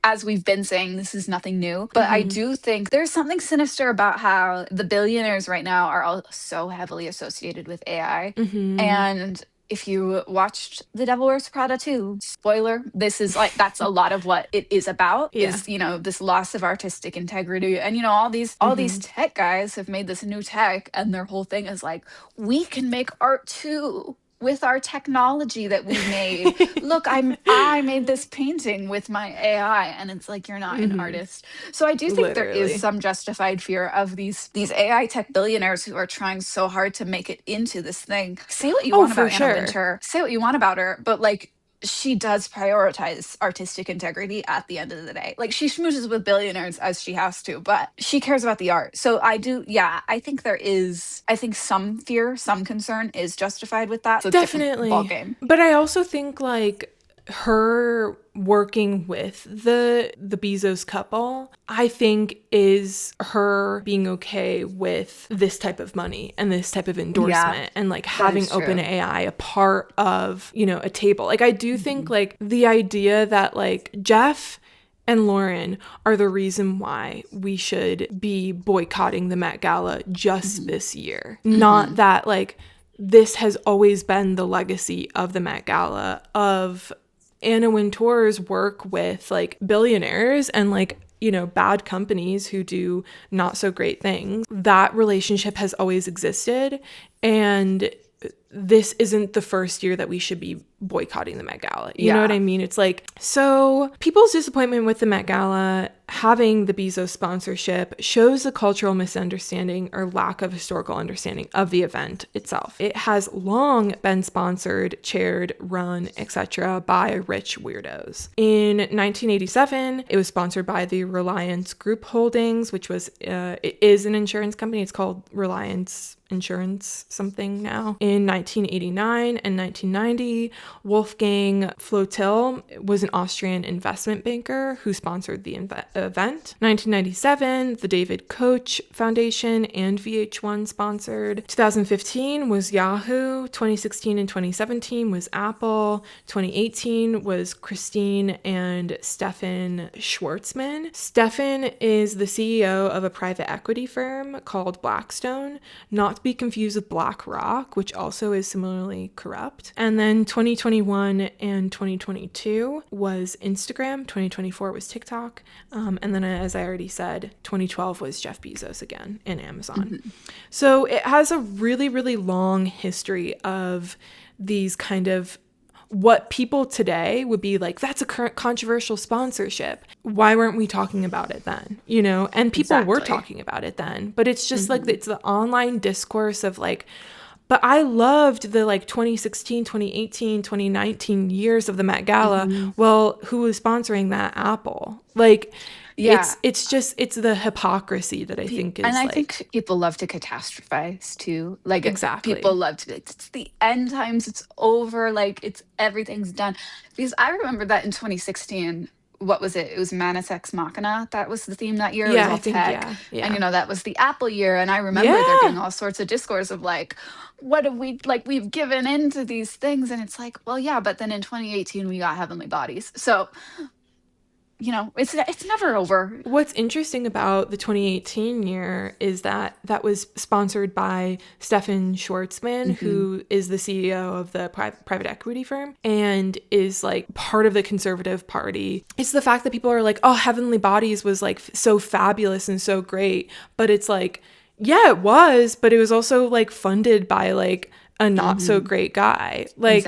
as we've been saying, this is nothing new, but I do think there's something sinister about how the billionaires right now are all so heavily associated with AI. And if you watched The Devil Wears Prada 2, spoiler, this is, like, that's a lot of what it is about, is, you know, this loss of artistic integrity. And, you know, all these tech guys have made this new tech, and their whole thing is like, we can make art too with our technology that we made. Look, I made this painting with my AI, and it's like, you're not an artist. So I do think there is some justified fear of these AI tech billionaires who are trying so hard to make it into this thing. Say what you want about Anna Wintour. Say what you want about her, but, like, she does prioritize artistic integrity at the end of the day. Like, she schmoozes with billionaires as she has to, but she cares about the art. So I think I think some fear, some concern is justified with that. So it's a different ball Definitely. game. But I also think like her working with the Bezos couple, I think is her being okay with this type of money and this type of endorsement and like having OpenAI a part of, you know, a table. Like I do think like the idea that like Jeff and Lauren are the reason why we should be boycotting the Met Gala just this year. Not that like this has always been the legacy of the Met Gala, of Anna Wintour's work with like billionaires and like, you know, bad companies who do not so great things. That relationship has always existed. And this isn't the first year that we should be boycotting the Met Gala. You know what I mean? It's like, so people's disappointment with the Met Gala having the Bezos sponsorship shows the cultural misunderstanding or lack of historical understanding of the event itself. It has long been sponsored, chaired, run, etc. by rich weirdos. In 1987, it was sponsored by the Reliance Group Holdings, which was it is an insurance company. It's called Reliance Insurance something now. In 1989 and 1990, Wolfgang Flotil was an Austrian investment banker who sponsored the event. 1997, the David Koch Foundation and VH1 sponsored. 2015 was Yahoo. 2016 and 2017 was Apple. 2018 was Christine and Stefan Schwartzman. Stefan is the CEO of a private equity firm called Blackstone, not to be confused with BlackRock, which also is similarly corrupt. And then 2021 and 2022 was Instagram. 2024 was TikTok. And then, as I already said, 2012 was Jeff Bezos again and Amazon. So it has a really, really long history of these kind of what people today would be like, that's a current controversial sponsorship. Why weren't we talking about it then? You know, and people were talking about it then, but it's just like, it's the online discourse of like, but I loved the like 2016, 2018, 2019 years of the Met Gala. Well, who was sponsoring that? Apple. Like, it's just, it's the hypocrisy that I think is, and I like, think people love to catastrophize too. Like, exactly. people love to be like, it's the end times, it's over, like it's everything's done. Because I remember that in 2016, what was it? It was Manus Ex Machina. That was the theme that year. It was all tech. And you know, that was the Apple year. And I remember there being all sorts of discourse of like, what have we, like, we've given into these things. And it's like, well, yeah, but then in 2018 we got Heavenly Bodies. So, you know, it's never over. What's interesting about the 2018 year is that that was sponsored by Stefan Schwartzman, who is the CEO of the private equity firm and is like part of the Conservative Party. It's the fact that people are like, oh, Heavenly Bodies was like so fabulous and so great. But it's like, yeah, it was, but it was also like funded by like a not so great guy. Like,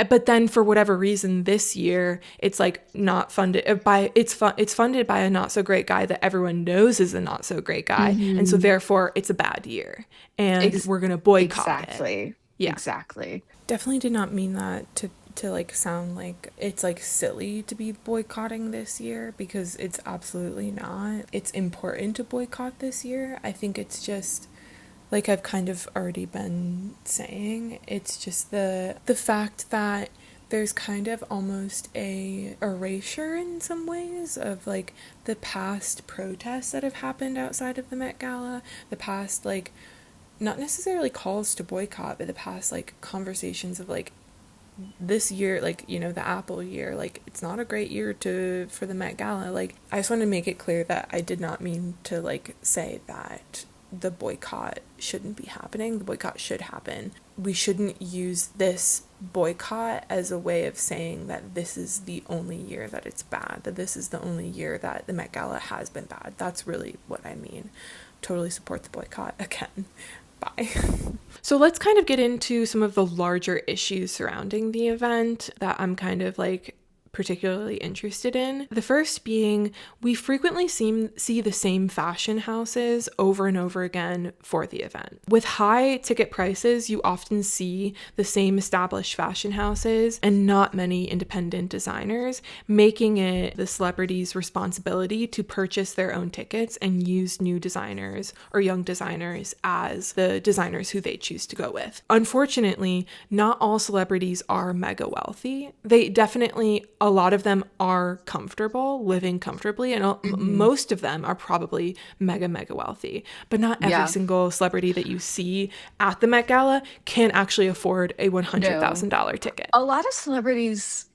but then for whatever reason this year, it's like not funded by, it's funded by a not so great guy that everyone knows is a not so great guy. And so therefore it's a bad year and we're going to boycott it. Yeah, exactly. Definitely did not mean that to like sound like it's like silly to be boycotting this year, because it's absolutely not. It's important to boycott this year. I think it's just, like I've kind of already been saying, it's just the fact that there's kind of almost a erasure in some ways of like the past protests that have happened outside of the Met Gala, the past like not necessarily calls to boycott, but the past like conversations of like this year, like, you know, the Apple year, like it's not a great year for the Met Gala. Like, I just want to make it clear that I did not mean to like say that the boycott shouldn't be happening. The boycott should happen. We shouldn't use this boycott as a way of saying that this is the only year that it's bad, that this is the only year that the Met Gala has been bad. That's really what I mean. Totally support the boycott again. Bye. So let's kind of get into some of the larger issues surrounding the event that I'm kind of like particularly interested in. The first being, we frequently see the same fashion houses over and over again for the event. With high ticket prices, you often see the same established fashion houses and not many independent designers, making it the celebrities' responsibility to purchase their own tickets and use new designers or young designers as the designers who they choose to go with. Unfortunately, not all celebrities are mega wealthy. They definitely, a lot of them are comfortable, living comfortably, and most of them are probably mega wealthy. But not every single celebrity that you see at the Met Gala can actually afford a $100,000 ticket. A lot of celebrities,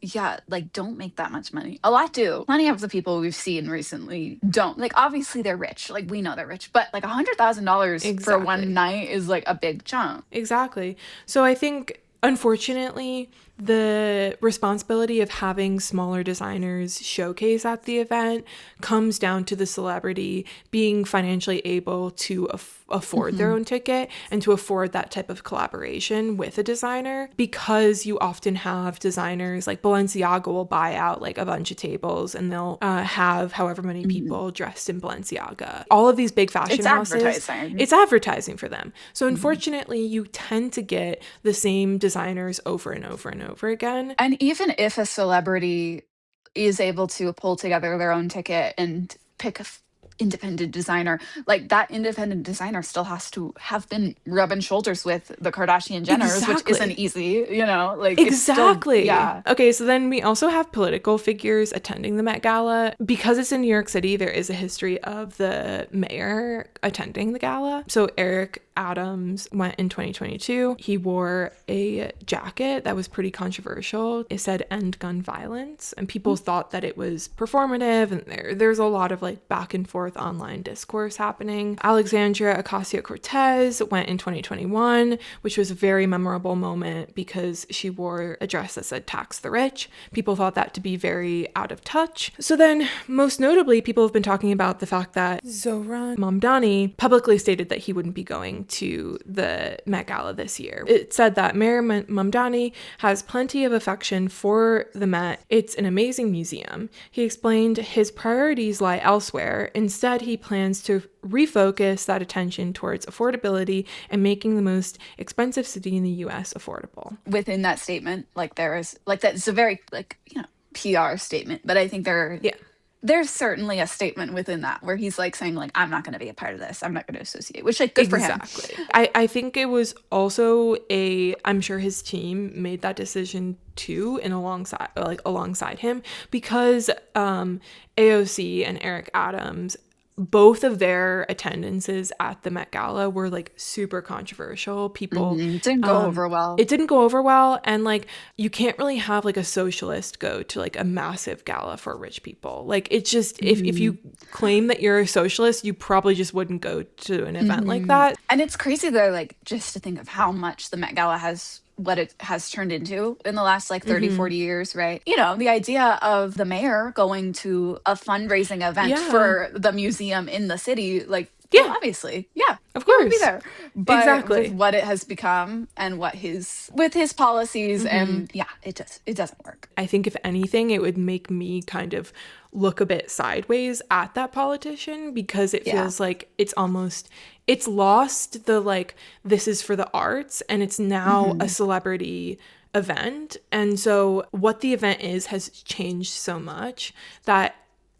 like don't make that much money. A lot do. Plenty of the people we've seen recently don't. Like obviously they're rich. Like we know they're rich, but like $100,000 for one night is like a big chunk. Exactly. So I think, unfortunately, the responsibility of having smaller designers showcase at the event comes down to the celebrity being financially able to afford their own ticket and to afford that type of collaboration with a designer, because you often have designers like Balenciaga will buy out like a bunch of tables and they'll have however many people dressed in Balenciaga. All of these big fashion houses, it's advertising for them. So unfortunately, you tend to get the same designers over and over and over again. And even if a celebrity is able to pull together their own ticket and pick a independent designer, like that independent designer still has to have been rubbing shoulders with the Kardashian Jenners, which isn't easy, like exactly. It's still, Okay, so then we also have political figures attending the Met Gala. Because it's in New York City, there is a history of the mayor attending the gala. So Eric Adams went in 2022. He wore a jacket that was pretty controversial. It said "End Gun Violence," and people thought that it was performative, and there's a lot of like back and forth online discourse happening. Alexandria Ocasio-Cortez went in 2021, which was a very memorable moment because she wore a dress that said "Tax the Rich." People thought that to be very out of touch. So then, most notably, people have been talking about the fact that Zohran Mamdani publicly stated that he wouldn't be going to the Met Gala this year. It said that Mayor Mamdani has plenty of affection for the Met. It's an amazing museum. He explained his priorities lie elsewhere. Instead, he plans to refocus that attention towards affordability and making the most expensive city in the US affordable. Within that statement, like there is, like that's a very PR statement, but I think there's certainly a statement within that where he's like saying like, I'm not going to be a part of this. I'm not going to associate, which like good for him. I think it was also I'm sure his team made that decision too alongside him, because AOC and Eric Adams, both of their attendances at the Met Gala were like super controversial. People it didn't go over well. It didn't go over well, and like you can't really have like a socialist go to like a massive gala for rich people. Like it's just if you claim that you're a socialist, you probably just wouldn't go to an event like that. And it's crazy though, like just to think of how much the Met Gala has what it has turned into in the last like 30, 40 years, right? The idea of the mayor going to a fundraising event for the museum in the city, like, well, obviously, of course, be there. But with what it has become and with his policies, and it doesn't work. I think if anything, it would make me kind of look a bit sideways at that politician, because it feels like it's lost the like, this is for the arts, and it's now a celebrity event. And so what the event is has changed so much that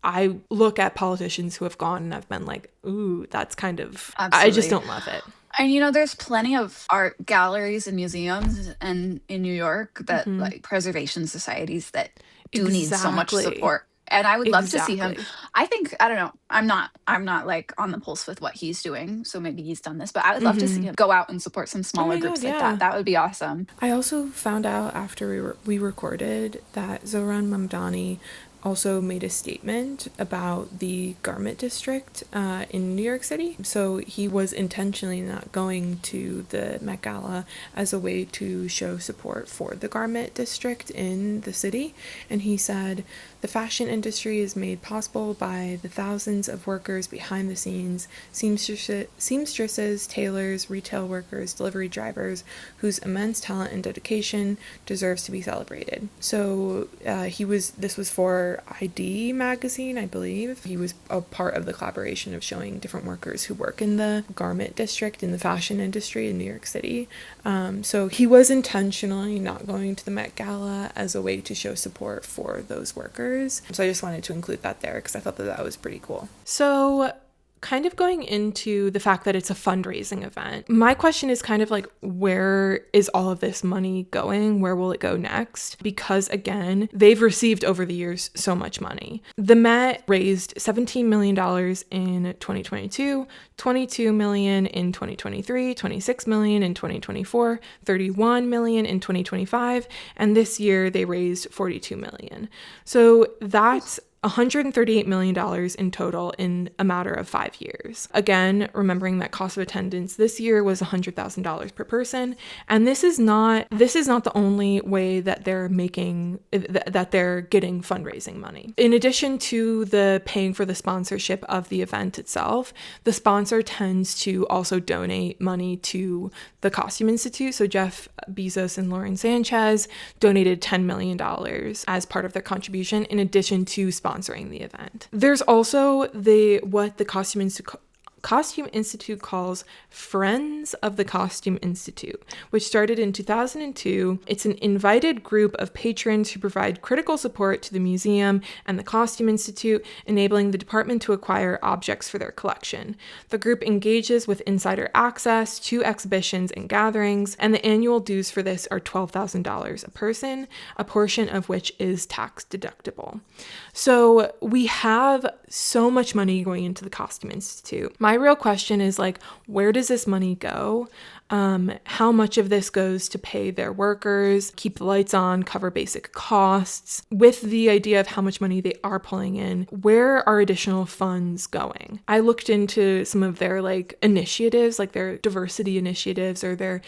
I look at politicians who have gone and I've been like, ooh, that's kind of, I just don't love it. And there's plenty of art galleries and museums and in New York that like preservation societies that do need so much support. And I would love to see him. I think, I don't know, I'm not like on the pulse with what he's doing, so maybe he's done this, but I would love to see him go out and support some smaller groups like that. That would be awesome. I also found out after we recorded that Zohran Mamdani also made a statement about the garment district in New York City. So he was intentionally not going to the Met Gala as a way to show support for the garment district in the city. And he said, "The fashion industry is made possible by the thousands of workers behind the scenes, seamstresses, tailors, retail workers, delivery drivers, whose immense talent and dedication deserves to be celebrated." So this was for ID magazine, I believe. He was a part of the collaboration of showing different workers who work in the garment district in the fashion industry in New York City. So he was intentionally not going to the Met Gala as a way to show support for those workers. So I just wanted to include that there because I thought that was pretty cool. So kind of going into the fact that it's a fundraising event, my question is kind of like, where is all of this money going? Where will it go next? Because again, they've received over the years so much money. The Met raised $17 million in 2022, $22 million in 2023, $26 million in 2024, $31 million in 2025, and this year they raised $42 million. So that's $138 million in total in a matter of 5 years. Again, remembering that cost of attendance this year was $100,000 per person. And this is not the only way that they're getting fundraising money. In addition to the paying for the sponsorship of the event itself, the sponsor tends to also donate money to the Costume Institute. So Jeff Bezos and Lauren Sanchez donated $10 million as part of their contribution, in addition to sponsoring the event. There's also what the Costume Institute calls Friends of the Costume Institute, which started in 2002. It's an invited group of patrons who provide critical support to the museum and the Costume Institute, enabling the department to acquire objects for their collection. The group engages with insider access to exhibitions and gatherings, and the annual dues for this are $12,000 a person, a portion of which is tax deductible. So we have so much money going into the Costume Institute. My real question is like, where does this money go? How much of this goes to pay their workers, keep the lights on, cover basic costs? With the idea of how much money they are pulling in, where are additional funds going? I looked into some of their initiatives, like their diversity initiatives, or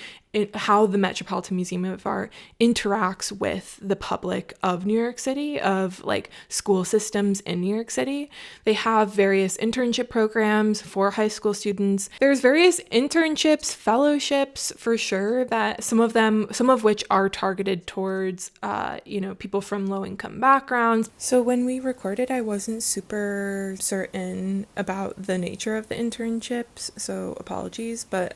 how the Metropolitan Museum of Art interacts with the public of New York City, of school systems in New York City. They have various internship programs for high school students. There's various internships, fellowships for sure, that some of which are targeted towards people from low-income backgrounds. So when we recorded, I wasn't super certain about the nature of the internships, so apologies, but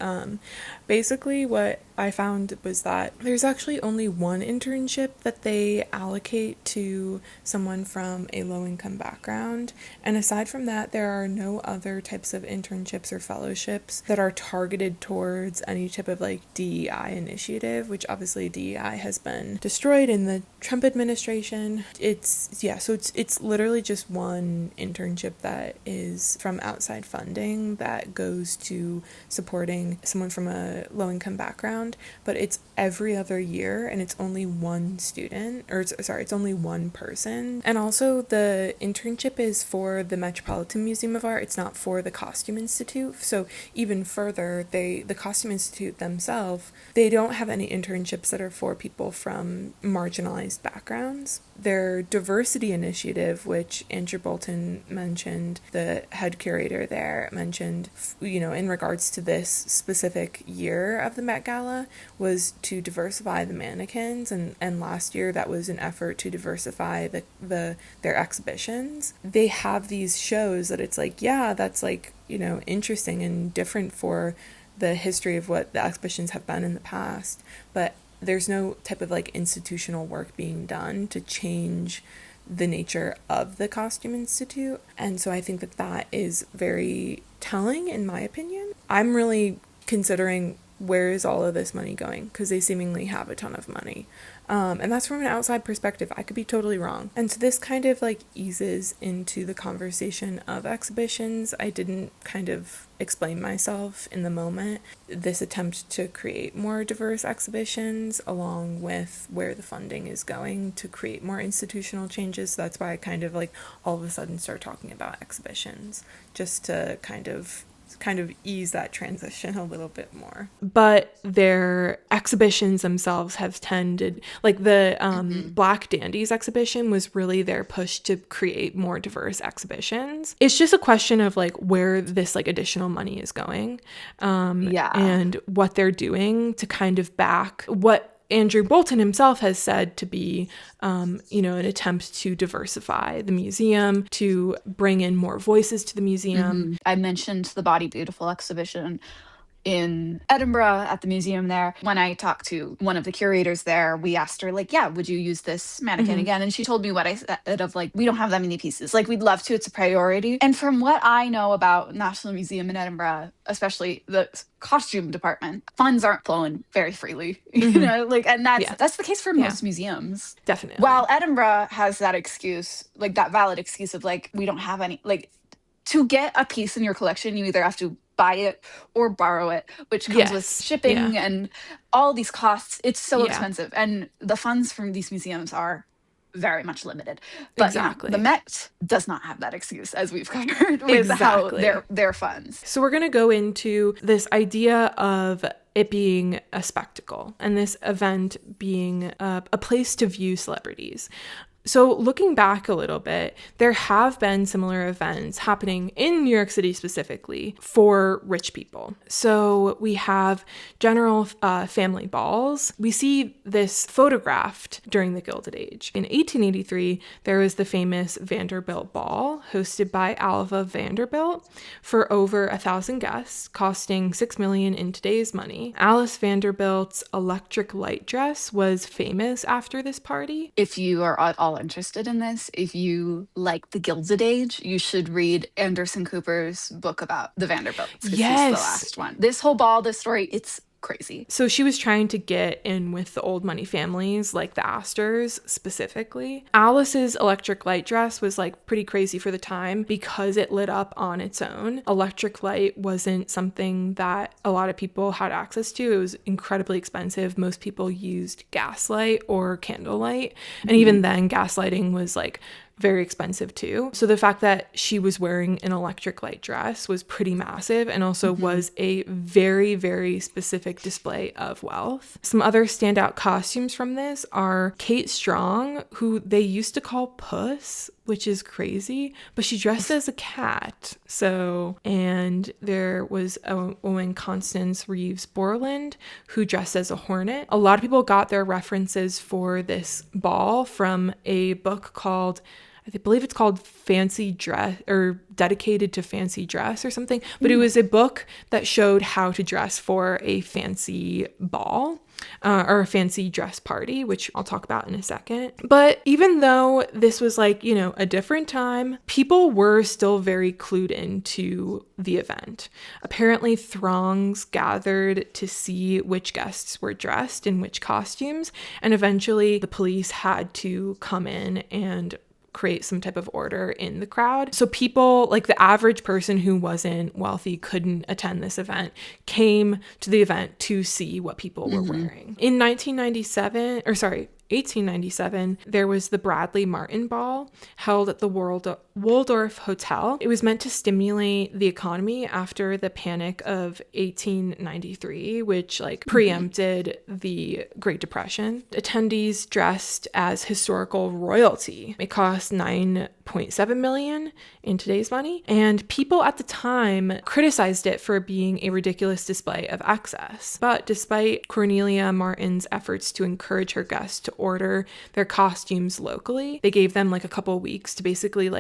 basically what I found was that there's actually only one internship that they allocate to someone from a low-income background, and aside from that, there are no other types of internships or fellowships that are targeted towards any type of DEI initiative, which obviously DEI has been destroyed in the Trump administration. It's literally just one internship that is from outside funding that goes to supporting someone from a low-income background, but it's every other year, and it's only one student, it's only one person. And also the internship is for the Metropolitan Museum of Art. It's not for the Costume Institute. So even further, the Costume Institute themselves, they don't have any internships that are for people from marginalized backgrounds. Their diversity initiative, which Andrew Bolton mentioned, the head curator there mentioned, in regards to this specific year of the Met Gala, was to diversify the mannequins, and last year that was an effort to diversify their exhibitions. They have these shows that it's that's interesting and different for the history of what the exhibitions have been in the past, but there's no type of institutional work being done to change the nature of the Costume Institute. And so I think that is very telling, in my opinion. I'm really considering where is all of this money going? Because they seemingly have a ton of money. And that's from an outside perspective. I could be totally wrong. And so this kind of like eases into the conversation of exhibitions. I didn't kind of explain myself in the moment. This attempt to create more diverse exhibitions along with where the funding is going to create more institutional changes. So that's why I kind of like all of a sudden start talking about exhibitions, just to kind of ease that transition a little bit more. But their exhibitions themselves have tended, like the Black Dandies exhibition was really their push to create more diverse exhibitions. It's just a question of like where this like additional money is going, and what they're doing to kind of back what Andrew Bolton himself has said to be, an attempt to diversify the museum, to bring in more voices to the museum. I mentioned the Body Beautiful exhibition in Edinburgh at the museum there. When I talked to one of the curators there, we asked her, like, yeah, would you use this mannequin again? And she told me what I said of like, we don't have that many pieces. Like, we'd love to, it's a priority. And from what I know about National Museum in Edinburgh, especially the costume department, funds aren't flowing very freely, you know, like, and that's the case for most museums. Definitely. While Edinburgh has that excuse, like that valid excuse of like, we don't have any, like, to get a piece in your collection, you either have to buy it or borrow it, which comes with shipping and all these costs. It's so expensive. And the funds from these museums are very much limited. But the Met does not have that excuse, as we've covered with how their funds. So we're going to go into this idea of it being a spectacle and this event being a place to view celebrities. So looking back a little bit, there have been similar events happening in New York City specifically for rich people. So we have general family balls. We see this photographed during the Gilded Age. In 1883, there was the famous Vanderbilt Ball hosted by Alva Vanderbilt for over 1,000 guests, costing $6 million in today's money. Alice Vanderbilt's electric light dress was famous after this party. If you are at all interested in this, if you like the Gilded Age, you should read Anderson Cooper's book about the Vanderbilts. Yes. It's the last one. This whole ball, this story, it's crazy. So she was trying to get in with the old money families, like the Astors specifically. Alice's electric light dress was like pretty crazy for the time because it lit up on its own. Electric light wasn't something that a lot of people had access to. It was incredibly expensive. Most people used gaslight or candlelight. And even then, gaslighting was like very expensive too. So the fact that she was wearing an electric light dress was pretty massive and also was a very, very specific display of wealth. Some other standout costumes from this are Kate Strong, who they used to call Puss, which is crazy, but she dressed as a cat. And there was a woman, Constance Reeves Borland, who dressed as a hornet. A lot of people got their references for this ball from a book called, I believe it's called Fancy Dress, or Dedicated to Fancy Dress or something, but it was a book that showed how to dress for a fancy ball. Or a fancy dress party, which I'll talk about in a second. But even though this was like, a different time, people were still very clued into the event. Apparently, throngs gathered to see which guests were dressed in which costumes, and eventually the police had to come in and create some type of order in the crowd. So people, like the average person who wasn't wealthy, couldn't attend this event, came to the event to see what people were wearing. In 1897, there was the Bradley Martin Ball held at the Waldorf Hotel. It was meant to stimulate the economy after the Panic of 1893, which preempted the Great Depression. Attendees dressed as historical royalty. It cost $9.7 million in today's money, and people at the time criticized it for being a ridiculous display of excess. But despite Cornelia Martin's efforts to encourage her guests to order their costumes locally, they gave them a couple weeks to basically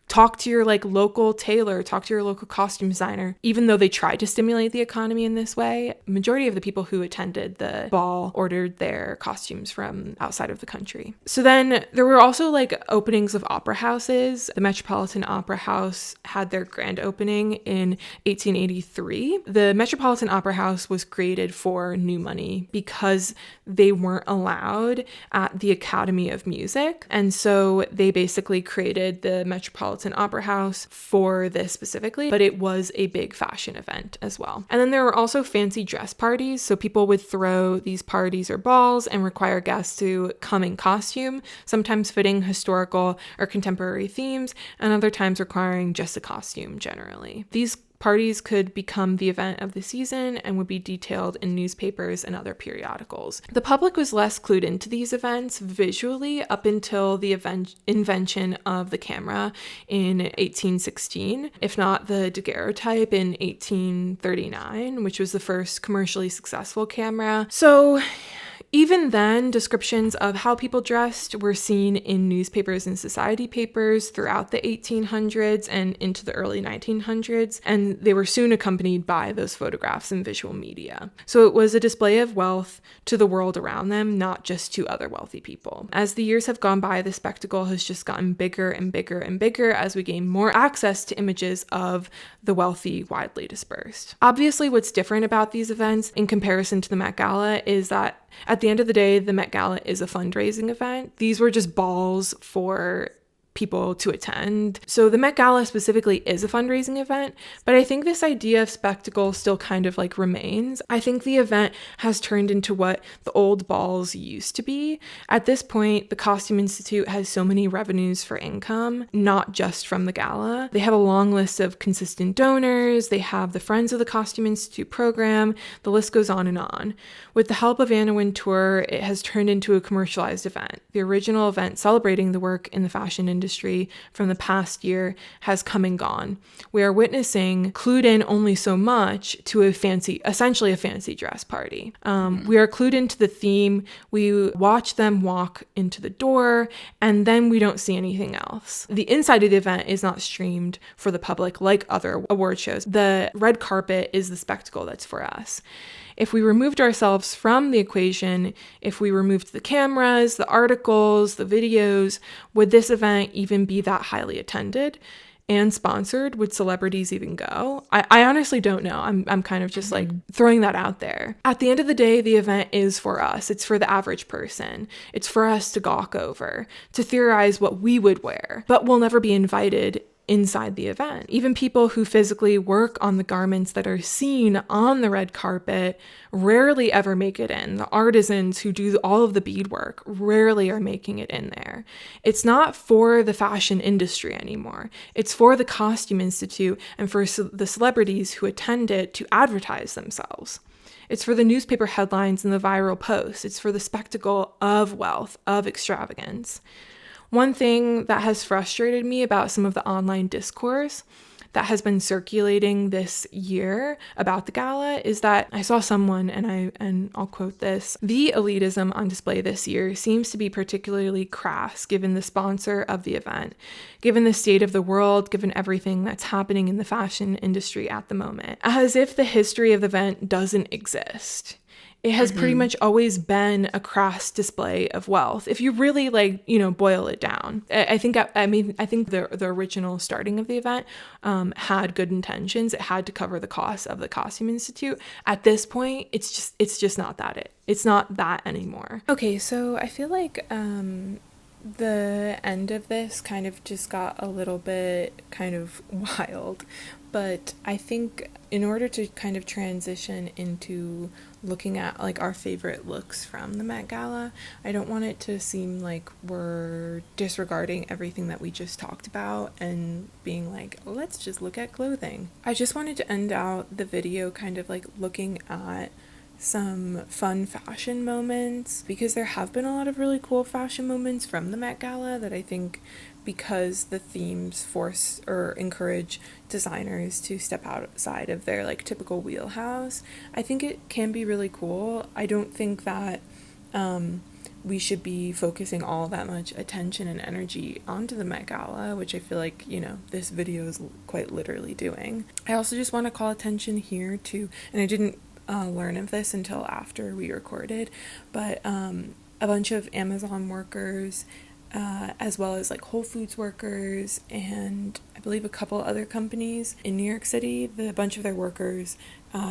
talk to your like local tailor, talk to your local costume designer. Even though they tried to stimulate the economy in this way, majority of the people who attended the ball ordered their costumes from outside of the country. So then there were also like openings of opera houses. The Metropolitan Opera House had their grand opening in 1883. The Metropolitan Opera House was created for new money because they weren't allowed at the Academy of Music. And so they basically created the Metropolitan Opera House for this specifically, but it was a big fashion event as well. And then there were also fancy dress parties. So people would throw these parties or balls and require guests to come in costume, sometimes fitting historical or contemporary themes, and other times requiring just a costume generally. These parties could become the event of the season and would be detailed in newspapers and other periodicals. The public was less clued into these events visually up until the invention of the camera in 1816, if not the daguerreotype in 1839, which was the first commercially successful camera. So even then, descriptions of how people dressed were seen in newspapers and society papers throughout the 1800s and into the early 1900s, and they were soon accompanied by those photographs and visual media. So it was a display of wealth to the world around them, not just to other wealthy people. As the years have gone by, the spectacle has just gotten bigger and bigger and bigger as we gain more access to images of the wealthy widely dispersed. Obviously, what's different about these events in comparison to the Met Gala is that at the end of the day, the Met Gala is a fundraising event. These were just balls for people to attend. So the Met Gala specifically is a fundraising event, but I think this idea of spectacle still kind of like remains. I think the event has turned into what the old balls used to be. At this point, the Costume Institute has so many revenues for income, not just from the gala. They have a long list of consistent donors. They have the Friends of the Costume Institute program. The list goes on and on. With the help of Anna Wintour, it has turned into a commercialized event. The original event celebrating the work in the fashion industry from the past year has come and gone. We are witnessing clued in only so much to essentially a fancy dress party. We are clued into the theme. We watch them walk into the door, and then we don't see anything else. The inside of the event is not streamed for the public like other award shows. The red carpet is the spectacle that's for us. If we removed ourselves from the equation, if we removed the cameras, the articles, the videos, would this event even be that highly attended and sponsored? Would celebrities even go? I honestly don't know. I'm kind of just like throwing that out there. At the end of the day, the event is for us. It's for the average person. It's for us to gawk over, to theorize what we would wear, but we'll never be invited inside the event. Even people who physically work on the garments that are seen on the red carpet rarely ever make it in. The artisans who do all of the beadwork rarely are making it in there. It's not for the fashion industry anymore. It's for the Costume Institute and for the celebrities who attend it to advertise themselves. It's for the newspaper headlines and the viral posts. It's for the spectacle of wealth, of extravagance. One thing that has frustrated me about some of the online discourse that has been circulating this year about the gala is that I saw someone, and I'll quote this: "The elitism on display this year seems to be particularly crass given the sponsor of the event, given the state of the world, given everything that's happening in the fashion industry at the moment, as if the history of the event doesn't exist." It has pretty much always been a crass display of wealth. If you really boil it down, I think the original starting of the event had good intentions. It had to cover the costs of the Costume Institute. At this point, it's just not that. It's not that anymore. Okay, so I feel like the end of this kind of just got a little bit kind of wild, but I think in order to kind of transition into looking at like our favorite looks from the Met Gala, I don't want it to seem like we're disregarding everything that we just talked about and being like, let's just look at clothing. I just wanted to end out the video kind of like looking at some fun fashion moments, because there have been a lot of really cool fashion moments from the Met Gala that I think, because the themes force or encourage designers to step outside of their like typical wheelhouse, I think it can be really cool. I don't think that we should be focusing all that much attention and energy onto the Met Gala, which I feel like, this video is quite literally doing. I also just want to call attention here to, and I didn't learn of this until after we recorded, but a bunch of Amazon workers, as well as like Whole Foods workers, and I believe a couple other companies in New York City, a bunch of their workers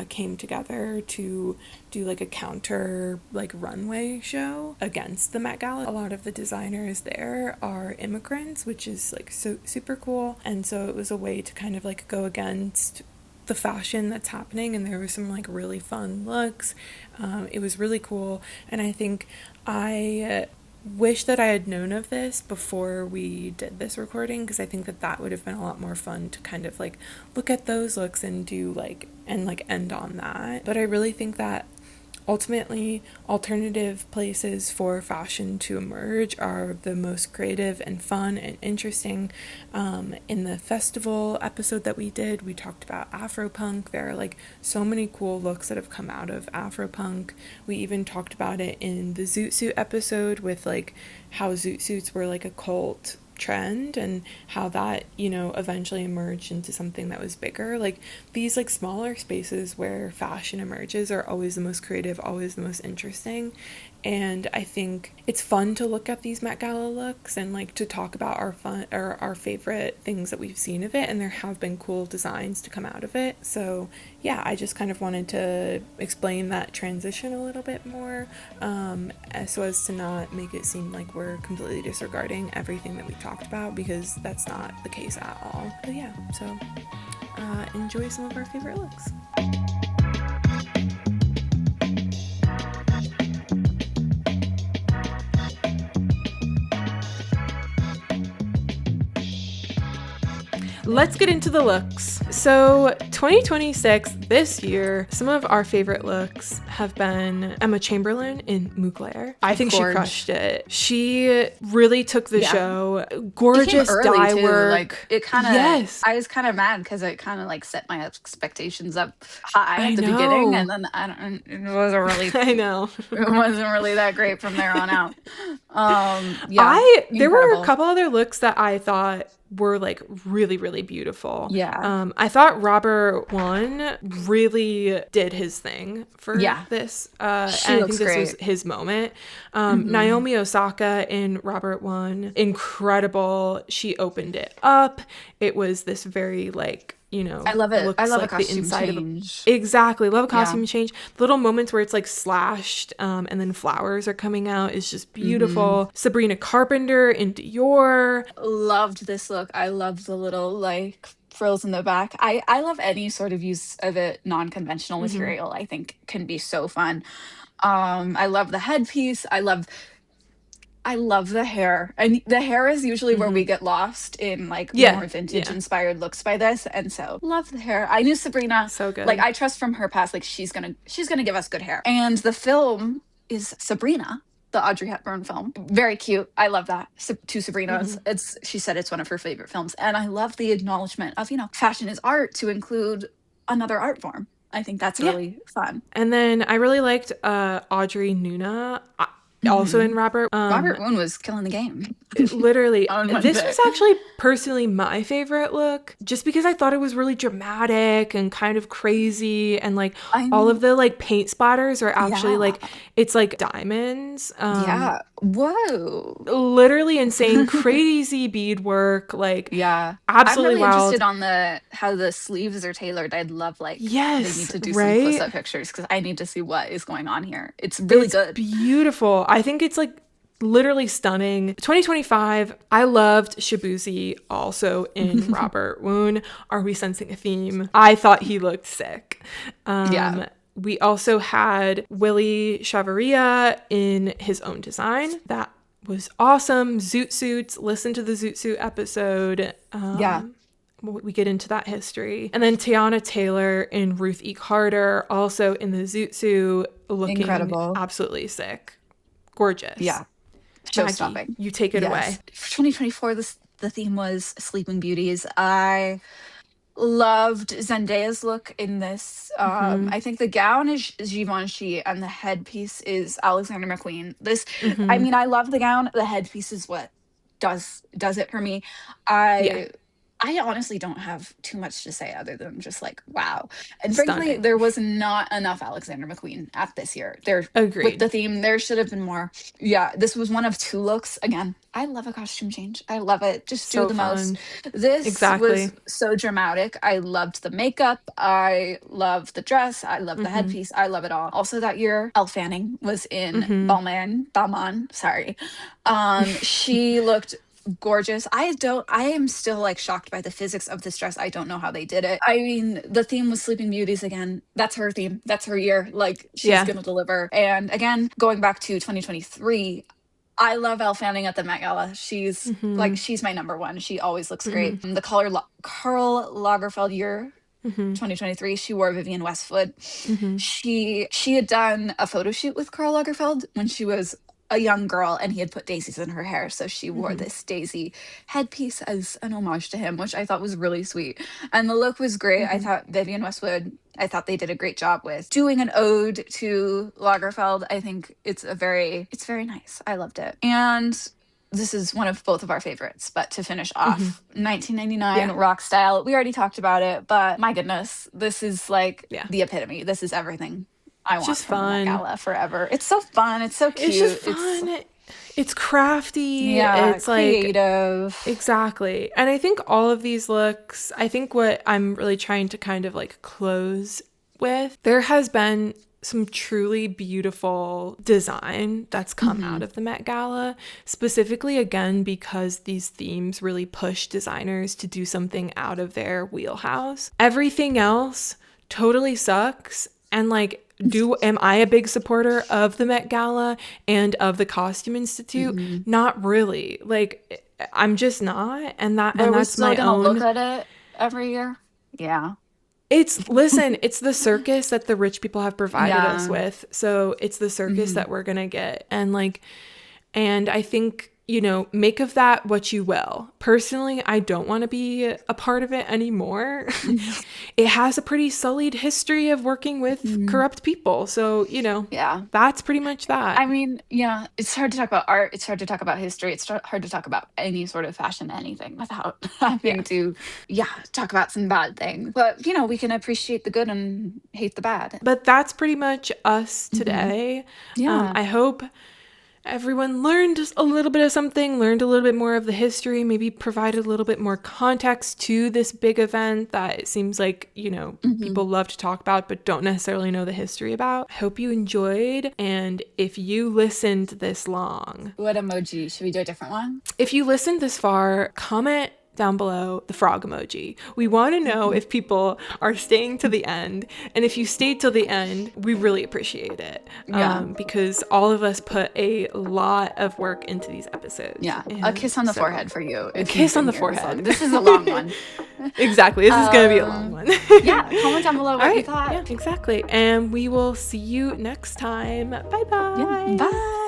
came together to do like a counter like runway show against the Met Gala. A lot of the designers there are immigrants, which is like so super cool, and so it was a way to kind of like go against the fashion that's happening, and there were some like really fun looks. It was really cool, and I think I wish that I had known of this before we did this recording, because I think that would have been a lot more fun to kind of like look at those looks and do like end on that. But I really think that ultimately, alternative places for fashion to emerge are the most creative and fun and interesting. In the festival episode that we did, we talked about Afropunk. There are like so many cool looks that have come out of Afropunk. We even talked about it in the Zoot Suit episode with like how Zoot Suits were like a cult trend and how that eventually emerged into something that was bigger. Like these like smaller spaces where fashion emerges are always the most creative, always the most interesting, and I think it's fun to look at these Met Gala looks and like to talk about our favorite things that we've seen of it, and there have been cool designs to come out of it. So yeah, I just kind of wanted to explain that transition a little bit more, so as to not make it seem like we're completely disregarding everything that we talked about, because that's not the case at all. But yeah, so enjoy some of our favorite looks. Let's get into the looks. So 2026, this year, some of our favorite looks have been Emma Chamberlain in Mugler. I think she crushed it. She really took the show. Gorgeous dye work. Like it kind of. Yes. I was kind of mad because it kind of like set my expectations up high at the beginning, and then it wasn't really. I know. It wasn't really that great from there on out. There were a couple other looks that I thought were like really, really beautiful. Yeah. I thought Robert One really did his thing for this. And I think this was his moment. Naomi Osaka in Robert One, incredible. She opened it up. It was this very like, I love it. I love like a costume change. Exactly. Love a costume change. Little moments where it's like slashed and then flowers are coming out is just beautiful. Sabrina Carpenter in Dior. Loved this look. I love the little like frills in the back. I love any sort of use of a non-conventional material. I think can be so fun. I love the headpiece. I love the hair, and the hair is usually where we get lost in like more vintage inspired looks by this, and so love the hair. I knew Sabrina so good. Like I trust from her past, like she's gonna give us good hair. And the film is Sabrina, the Audrey Hepburn film. Very cute. I love that. Two Sabrinas. She said it's one of her favorite films, and I love the acknowledgement of fashion is art to include another art form. I think that's really fun. And then I really liked Audrey Nuna. Also in Robert Woon was killing the game. Literally. This was actually personally my favorite look, just because I thought it was really dramatic and kind of crazy, and like all of the like paint splatters are actually like it's like diamonds. Whoa. Literally insane, crazy beadwork. Like absolutely I'm really wild. interested on how the sleeves are tailored. I'd love they need to do some close-up pictures, because I need to see what is going on here. It's really good. Beautiful. I think it's like literally stunning. 2025, I loved Shabuzi also in Robert Woon. Are we sensing a theme? I thought he looked sick. We also had Willie Chavaria in his own design. That was awesome. Zoot Suits. Listen to the Zoot Suit episode. We get into that history. And then Tiana Taylor in Ruth E. Carter, also in the Zoot Suit, looking incredible. Absolutely sick. Gorgeous. Yeah. Show-stopping. You take it away. For 2024, the theme was Sleeping Beauties. I loved Zendaya's look in this. I think the gown is Givenchy and the headpiece is Alexander McQueen. This, I mean, I love the gown. The headpiece is what does it for me. Yeah. I honestly don't have too much to say other than just like, wow. And frankly, Stunning. there was not enough Alexander McQueen at this year. There, with the Agreed. theme, there should have been more. Yeah, this was one of two looks. Again, I love a costume change. I love it. Just do So the most. fun. This Exactly. was so dramatic. I loved the makeup. I loved the dress. I loved the headpiece. I love it all. Also, that year, Elle Fanning was in Balmain. Sorry. She looked gorgeous. I am still like shocked by the physics of this dress. I don't know how they did it. I mean, the theme was Sleeping Beauties again. That's her theme. That's her year. Like, she's Yeah. gonna deliver. And again, going back to 2023, I love Elle Fanning at the Met Gala. She's like, she's my number one. She always looks great. The Karl Lagerfeld year, 2023, she wore Vivienne Westwood. She had done a photo shoot with Karl Lagerfeld when she was a young girl, and he had put daisies in her hair, so she wore this daisy headpiece as an homage to him, which I thought was really sweet. And the look was great. I thought Vivienne Westwood, I thought they did a great job with doing an ode to Lagerfeld. I think it's very nice. I loved it. And this is one of both of our favorites, but to finish off, 1999 rock style. We already talked about it, but my goodness, this is like the epitome. This is everything I want Just from the Met fun. Gala forever. It's so fun. It's so cute. It's just fun. It's crafty. Yeah, It's creative. like, exactly. And I think all of these looks, I think what I'm really trying to kind of like close with, there has been some truly beautiful design that's come out of the Met Gala, specifically again because these themes really push designers to do something out of their wheelhouse. Everything else totally sucks, and like, am I a big supporter of the Met Gala and of the Costume Institute? Not really. Like, I'm just not, and that's my own. Look at it every year. Yeah. It's the circus that the rich people have provided us with. So it's the circus that we're gonna get. And like, and I think, you know, make of that what you will. Personally, I don't want to be a part of it anymore. It has a pretty sullied history of working with corrupt people. So, you know, that's pretty much that. I mean, yeah, it's hard to talk about art. It's hard to talk about history. It's hard to talk about any sort of fashion, anything without having to, talk about some bad things. But, you know, we can appreciate the good and hate the bad. But that's pretty much us today. Yeah. I hope everyone learned a little bit of something, learned a little bit more of the history, maybe provided a little bit more context to this big event that it seems like, you know, people love to talk about but don't necessarily know the history about. I hope you enjoyed. And if you listened this long, what emoji? Should we do a different one? If you listened this far, comment down below the frog emoji. We want to know if people are staying to the end, and if you stayed till the end, we really appreciate it. Because all of us put a lot of work into these episodes. And a kiss on the forehead for you. A kiss on the forehead. This is a long one. Exactly. This is going to be a long one. Comment down below what you thought. Exactly. And we will see you next time. Bye-bye. Bye.